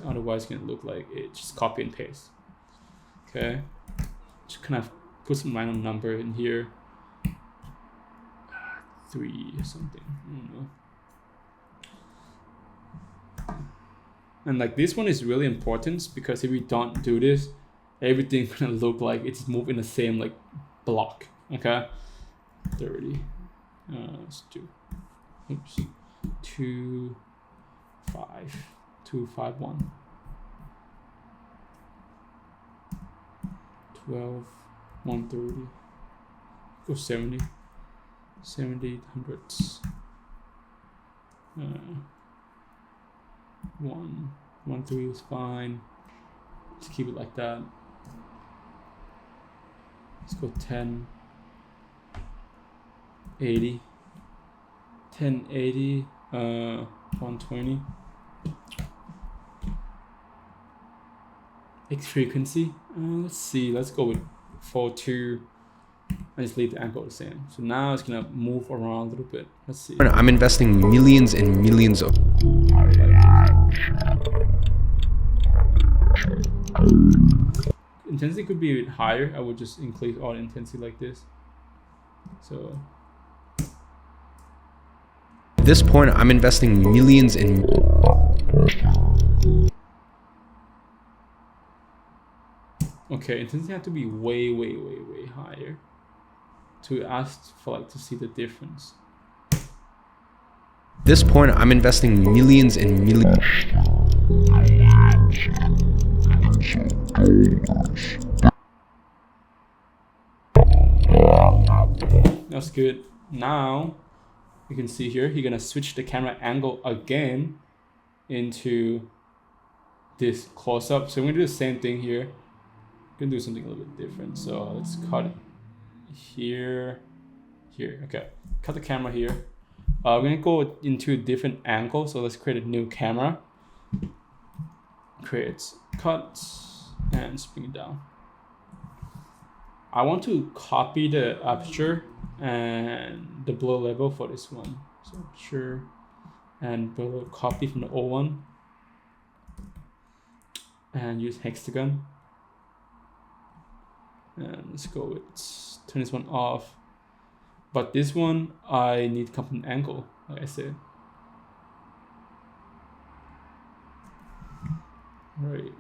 S1: Otherwise, it's gonna look like it just copy and paste. Okay, just kind of put some random number in here, 3 or something. I don't know. And like this one is really important, because if we don't do this, everything's gonna look like it's moved in the same like block. Okay, 30. Let's do, oops, 2 5 2 5 1 12 130. Go 70 70 hundreds. 1 3 is fine. Let's keep it like that. Let's go 10 80 10 80 120. X frequency, let's see, let's go with 4.2. I just leave the angle the same. So now it's gonna move around a little bit. Let's see.
S2: I'm investing millions and millions of.
S1: Intensity could be a bit higher. I would just increase all intensity like this. So
S2: at this point, I'm investing millions in.
S1: okay, intensity have to be way higher to ask for like to see the difference.
S2: At this point, I'm investing millions and millions.
S1: That's good. Now you can see here, you're gonna switch the camera angle again into this close-up. So we're gonna do the same thing here. We're gonna do something a little bit different. So let's cut it here. Okay, cut the camera here. We're gonna go into a different angle. So let's create a new camera. Create cut and bring it down. I want to copy the aperture and the blur level for this one. So aperture and blur, copy from the old one and use hexagon. And let's go with, turn this one off. But this one, I need component angle, like I said. All right.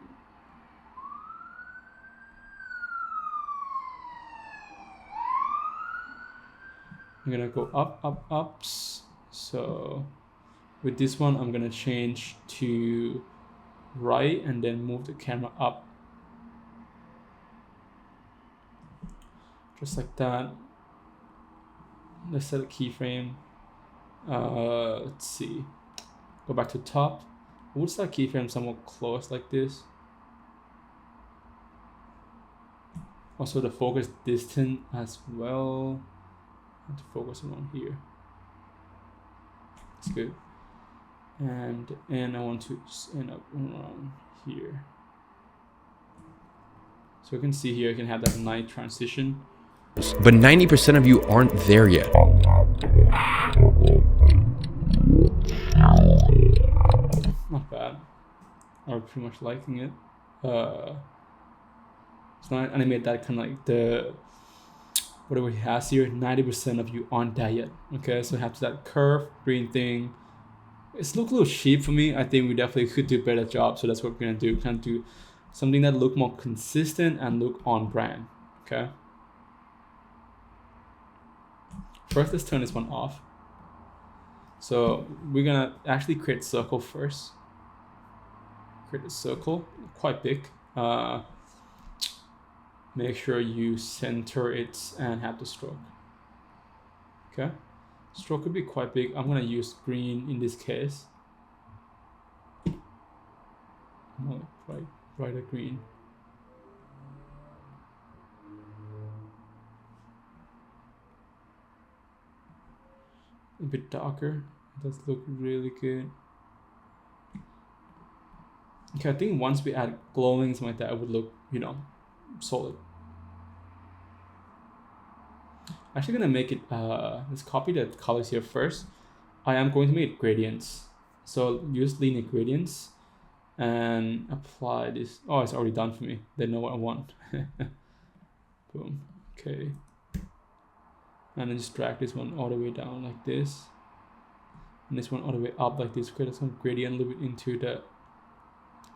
S1: I'm gonna go ups. So with this one, I'm gonna change to right and then move the camera up. Just like that. Let's set a keyframe. Let's see. Go back to top. I would set a keyframe somewhat close like this. Also the focus distance as well. I have to focus around here. That's good. And I want to end up around here. So you can see here, you can have that night transition.
S2: But 90% of you aren't there yet.
S1: Not bad. I'm pretty much liking it. So I animate that kind of like the whatever he has here. 90% of you aren't there yet. Okay, so it has that curve green thing. It's look a little cheap for me. I think we definitely could do a better job. So that's what we're gonna do. We're gonna do something that look more consistent and look on brand. Okay. First, let's turn this one off. So we're gonna actually create a circle first. Create a circle, quite big. Make sure you center it and have the stroke. Okay, stroke could be quite big. I'm gonna use green in this case. Brighter green. A bit darker. It does look really good. Okay, I think once we add glowing something like that, it would look, you know, solid. Actually gonna make it, let's copy the colors here first. I am going to make gradients. So use linear gradients and apply this. Oh, it's already done for me. They know what I want. Boom, okay. And then just drag this one all the way down like this. And this one all the way up like this. Create some gradient a little bit into the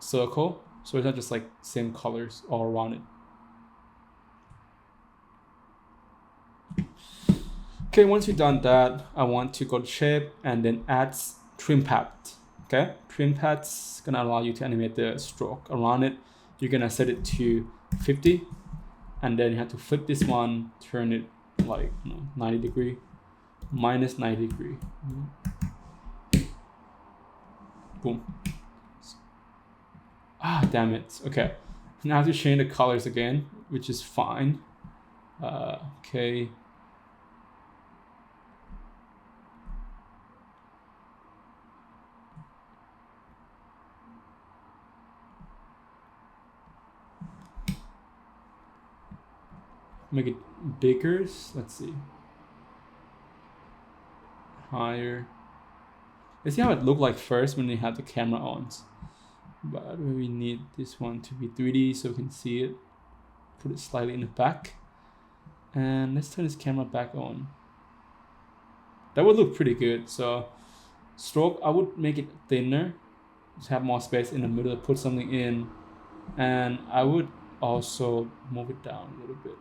S1: circle. So it's not just like same colors all around it. Okay, once you've done that, I want to go to shape and then add trim path. Okay, trim path's gonna allow you to animate the stroke around it. You're gonna set it to 50, and then you have to flip this one, turn it like 90 degree, minus 90 degree. Boom. Ah, damn it. Okay, now I have to change the colors again, which is fine. Okay. Make it bigger. Let's see. Higher. Let's see how it looked like first when they had the camera on. But we need this one to be 3D so we can see it. Put it slightly in the back. And let's turn this camera back on. That would look pretty good. So stroke, I would make it thinner. Just have more space in the middle to put something in. And I would also move it down a little bit.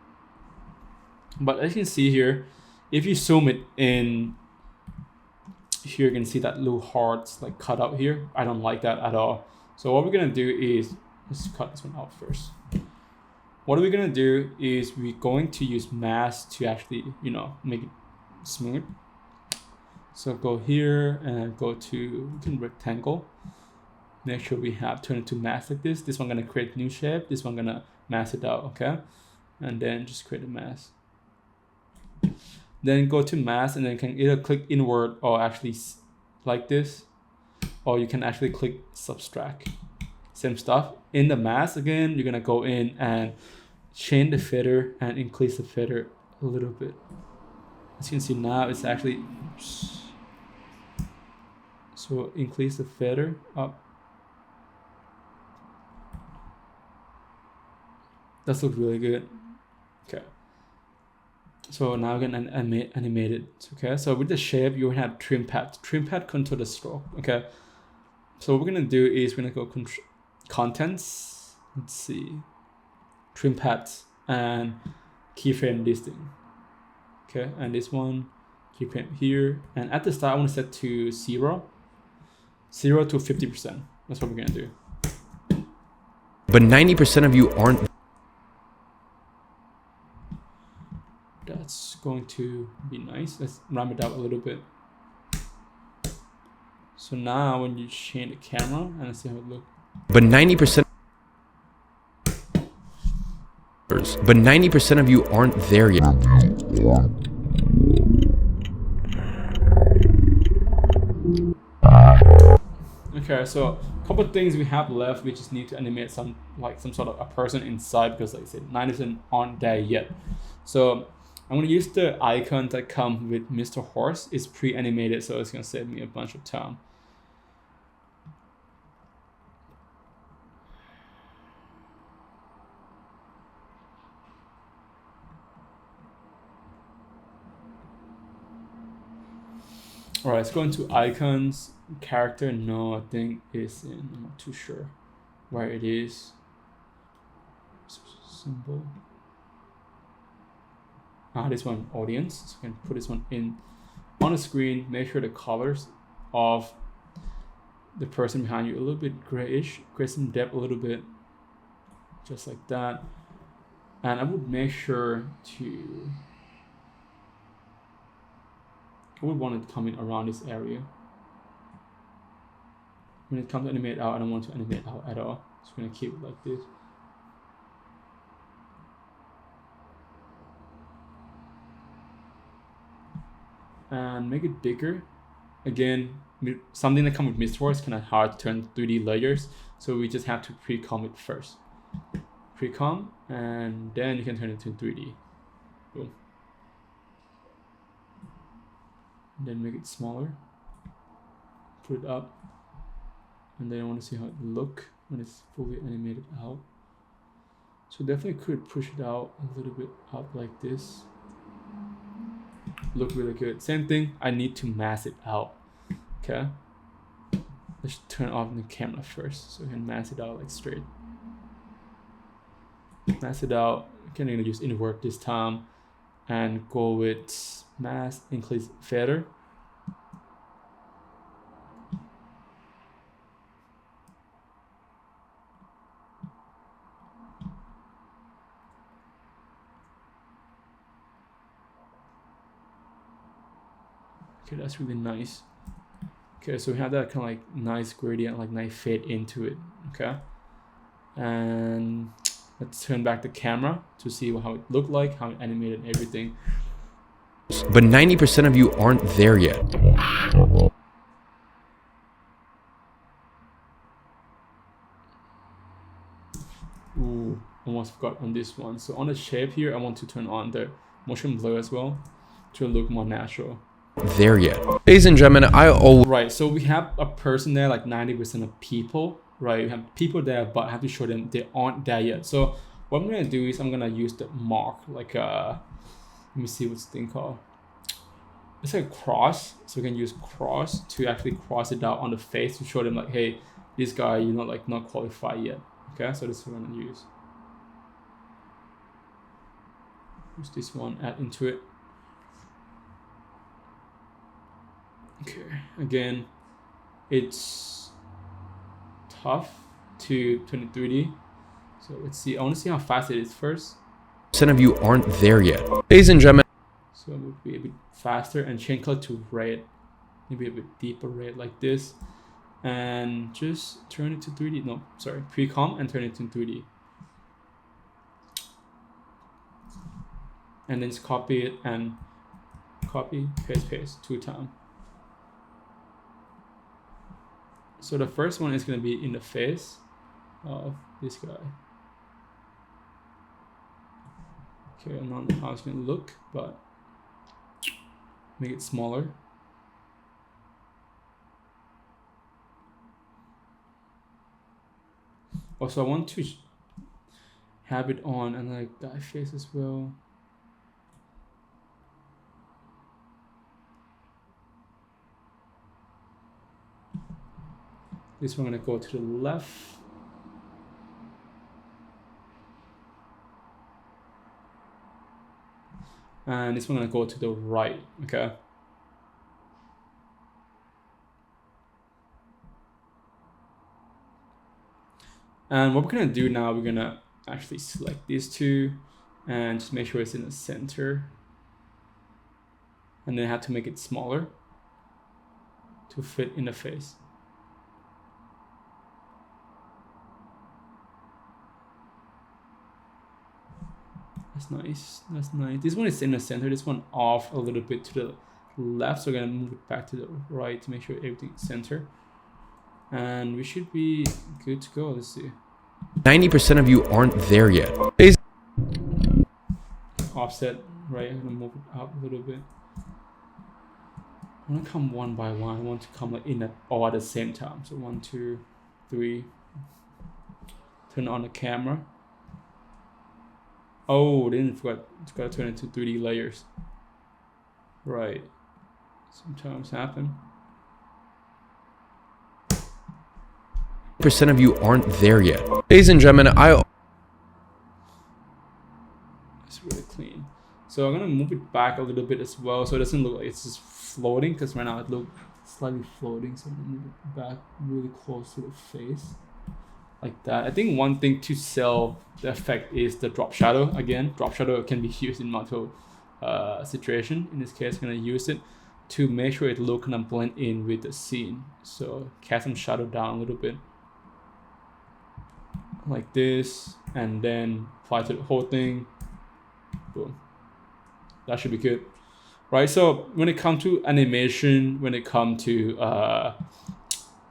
S1: But as you can see here, if you zoom it in, here you can see that little hearts like cut out here. I don't like that at all. So what we're gonna do is, let's cut this one out first. What we're gonna do is we're going to use mask to actually, you know, make it smooth. So go here and go to rectangle. Make sure we have turn it to mask like this. This one gonna create new shape. This one gonna mask it out, okay? And then just create a mask. Then go to mask and then can either click inward or actually like this, or you can actually click subtract. Same stuff. In the mask again, you're gonna go in and change the feather and increase the feather a little bit. As you can see now, it's actually, so increase the feather up. That looks really good. Okay. So now we're gonna animate it. Okay, so with the shape, you have trim pad. Trim pad control the stroke. Okay, so what we're gonna do is we're gonna go contents. Let's see, trim pads and keyframe this thing. Okay, and this one keyframe here. And at the start, I want to set to 0 to 50%. That's what we're gonna do.
S2: But 90% of you aren't.
S1: That's going to be nice. Let's ramp it up a little bit. So now when you change the camera and let's see how it looks.
S2: But 90%. followers, but 90% of you aren't there yet.
S1: Okay, so a couple of things we have left. We just need to animate some sort of a person inside, because like I said, 90% aren't there yet. So I'm gonna use the icon that come with Mr. Horse. It's pre-animated, so it's gonna save me a bunch of time. All right, let's go into icons. Character, no, I think is in. I'm not too sure where it is. Symbol. This one, audience. So I can put this one in on the screen. Make sure the colors of the person behind you a little bit grayish. Create some depth a little bit, just like that. And I would make sure to. I would want it coming around this area. When it comes to animate out, I don't want to animate out at all. So I'm gonna keep it like this. And make it bigger. Again, something that comes with Mist Wars is kind of hard to turn 3D layers, so we just have to pre-com it first. Pre-com, and then you can turn it to 3D. Boom. And then make it smaller. Put it up. And then I want to see how it looks when it's fully animated out. So definitely could push it out a little bit up like this. Look really good. Same thing, I need to mask it out. Okay. Let's turn off the camera first so we can mask it out like straight. Mask it out. I'm gonna use invert this time and go with mask, increase feather. Okay, that's really nice. Okay, so we have that kind of like nice gradient, like nice fade into it. Okay, and let's turn back the camera to see how it looked like, how it animated everything.
S2: But 90% of you aren't there yet.
S1: Ooh, almost forgot on this one. So on the shape here, I want to turn on the motion blur as well to look more natural.
S2: There yet. Ladies and gentlemen,
S1: Right, so we have a person there, like 90% of people, right? We have people there, but I have to show them they aren't there yet. So what I'm gonna do is I'm gonna use the mark, like let me see what's the thing called. It's like a cross, so we can use cross to actually cross it out on the face to show them like, hey, this guy, you're not like not qualified yet. Okay, so this is what I'm gonna use. Use this one, add into it. Okay, again, it's tough to turn it 3D. So let's see, I want to see how fast it is first.
S2: Some of you aren't there yet. Ladies and gentlemen.
S1: So it would be a bit faster and change color to red, maybe a bit deeper red like this. And just turn it to 3D, no, sorry, pre-com and turn it to 3D. And then just copy it and copy, paste 2 times. So the first one is going to be in the face of this guy. Okay, I don't know how it's going to look, but make it smaller. Also, I want to have it on and like guy face as well. This one, I'm gonna go to the left. And this one, I'm gonna go to the right, okay? And what we're gonna do now, we're gonna actually select these two and just make sure it's in the center. And then I have to make it smaller to fit in the face. That's nice. That's nice. This one is in the center. This one off a little bit to the left. So we're gonna move it back to the right to make sure everything's center. And we should be good to go. Let's see.
S2: 90% of you aren't there yet.
S1: Offset, right? I'm gonna move it up a little bit. I want to come one by one. I want to come like in all at the same time. So 1, 2, 3. Turn on the camera. Oh, didn't forget. It's gotta turn into 3D layers. Right. Sometimes happen.
S2: Percent of you aren't there yet. Ladies and gentlemen,
S1: It's really clean. So I'm gonna move it back a little bit as well, so it doesn't look like it's just floating. Because right now it looks slightly floating. So I'm gonna move it back really close to the face, like that. I think one thing to sell the effect is the drop shadow. Again, drop shadow can be used in multiple situation. In this case, I'm gonna use it to make sure it look kind of blend in with the scene. So cast some shadow down a little bit, like this, and then apply to the whole thing. Boom. That should be good, right? So when it comes to animation, when it comes to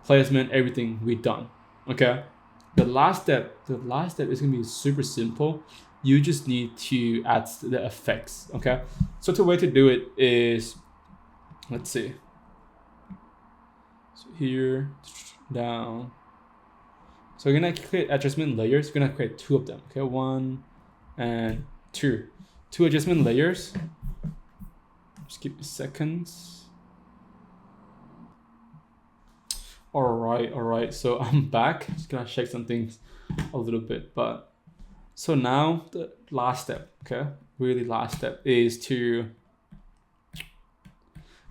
S1: placement, everything we done. Okay. The last step is gonna be super simple. You just need to add the effects. Okay. So the way to do it is, let's see. So here, down. So we're gonna create adjustment layers. We're gonna create 2 of them. Okay, 1 and 2. 2 adjustment layers. Just give me seconds. All right. So I'm back. Just gonna check some things a little bit, but so now the last step, okay, really last step is to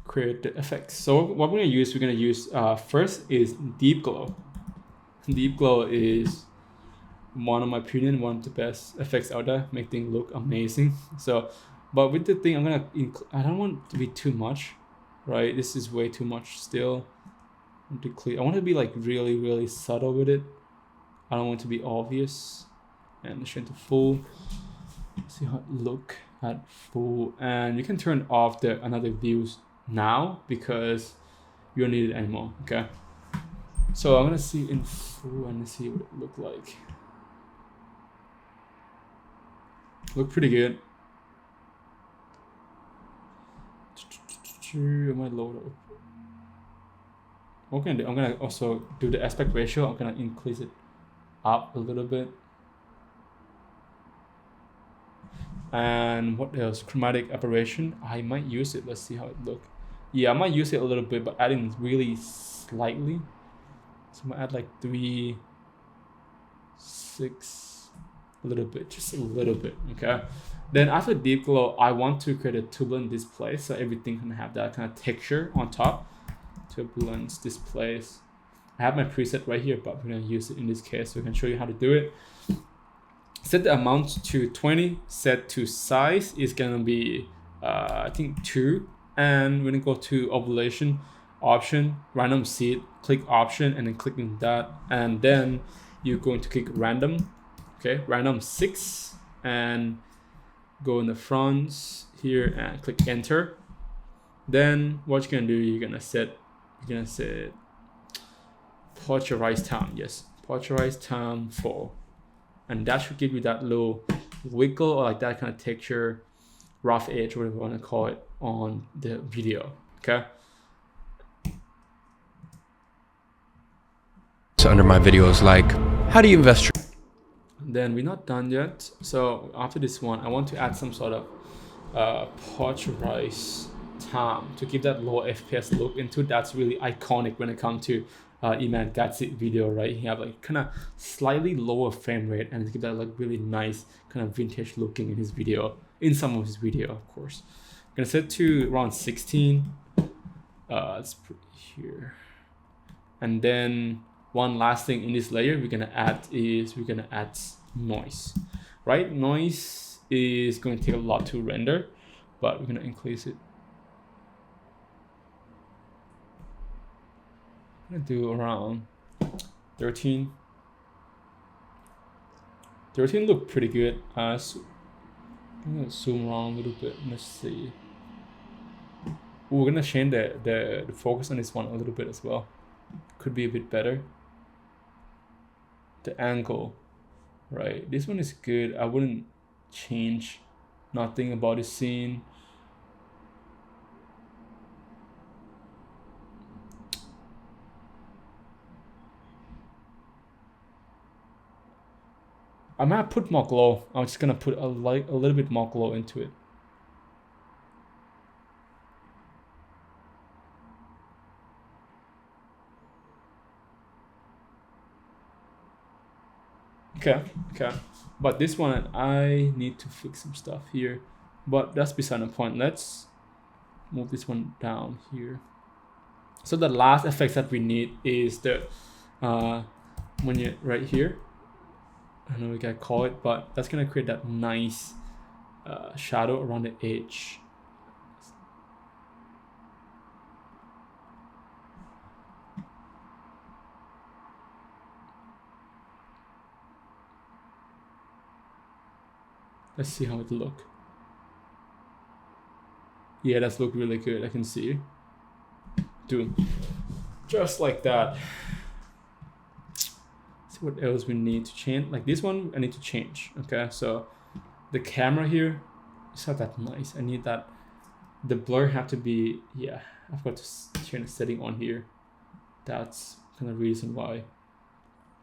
S1: create the effects. So what we're gonna use first is deep glow. Deep glow is one of my opinion, one of the best effects out there, make things look amazing. So, but with the thing, I don't want it to be too much, right? This is way too much still. I want to be like really subtle with it. I don't want it to be obvious. And turn to full. See how it look at full. And you can turn off the another views now because you don't need it anymore. Okay. So I'm gonna see in full and see what it look like. Look pretty good. I might load up. What I'm gonna also do the aspect ratio. I'm gonna increase it up a little bit. And what else? Chromatic aberration. I might use it. Let's see how it look. Yeah, I might use it a little bit, but adding really slightly. So I'm gonna add like 3, 6, a little bit, just a little bit. Okay. Then after deep glow, I want to create a turbulent display, so everything can have that kind of texture on top. Turbulence displays. I have my preset right here, but we're gonna use it in this case, so I can show you how to do it. Set the amount to 20. Set to size is gonna be I think 2. And we're gonna go to ovulation option, random seed, click option, and then clicking that, and then you're going to click random. Okay, random 6, and go in the front here and click enter. Then what you're gonna do, you're gonna set portrait time. Yes, portrait time 4, and that should give you that little wiggle or like that kind of texture, rough edge, whatever you want to call it, on the video. Okay.
S2: So under my videos, like, how do you invest?
S1: Then we're not done yet. So after this one, I want to add some sort of portrait time to give that low FPS look into. That's really iconic when it comes to Iman Gadzhi video, right? He have like kind of slightly lower frame rate and give that like really nice kind of vintage looking in his video, in some of his video, of course. I'm gonna set to around 16. Let's put here, and then one last thing in this layer we're gonna add noise, right? Noise is going to take a lot to render, but we're gonna increase it. I'm gonna do around 13. 13 look pretty good. I'm gonna zoom around a little bit. Let's see. We're gonna change the focus on this one a little bit as well. Could be a bit better. The angle, right? This one is good. I wouldn't change nothing about the scene. I might put more glow. I'm just gonna put a little bit more glow into it. Okay. But this one, I need to fix some stuff here. But that's beside the point. Let's move this one down here. So the last effects that we need is the when you right here. I don't know what we can call it, but that's gonna create that nice shadow around the edge. Let's see how it look. Yeah, that's look really good. I can see. Dude, just like that. See what else we need to change. Like this one, I need to change. Okay, so the camera here is not that nice. I need that. The blur have to be, yeah, I've got to change the setting on here. That's kind of the reason why.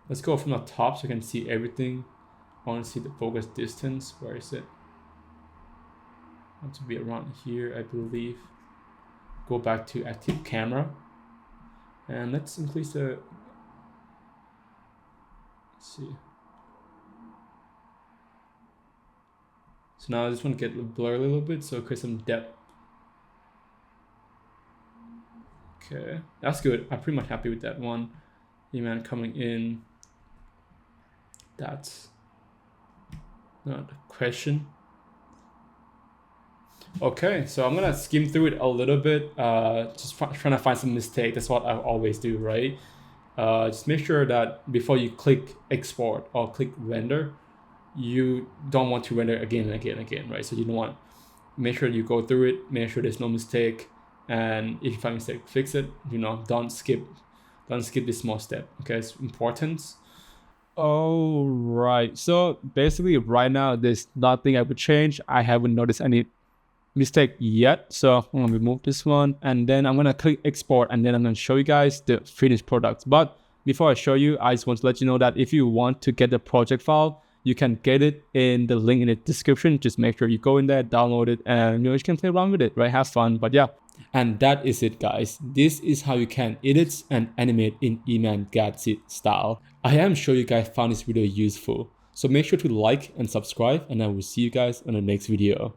S1: Let's go from the top so I can see everything. I want to see the focus distance. Where is it? I want to be around here, I believe. Go back to active camera. And let's increase the, let's see. So now I just want to get blur a little bit so create some depth. Okay, that's good. I'm pretty much happy with that one. Iman coming in. That's not a question. Okay, so I'm gonna skim through it a little bit, just trying to find some mistake. That's what I always do, right? Just make sure that before you click export or click render, you don't want to render again and again and again, right? So you don't want, make sure you go through it, make sure there's no mistake, and if you find mistake, fix it. You know, don't skip this small step. Okay, it's important. Oh, right. So basically right now, there's nothing I would change. I haven't noticed any mistake yet. So I'm gonna remove this one and then I'm gonna click export and then I'm gonna show you guys the finished product. But before I show you, I just want to let you know that if you want to get the project file, you can get it in the link in the description. Just make sure you go in there, download it, and you can play around with it, right? Have fun. But yeah. And that is it, guys. This is how you can edit and animate in Iman Gadzhi style. I am sure you guys found this video useful. So make sure to like and subscribe, and I will see you guys on the next video.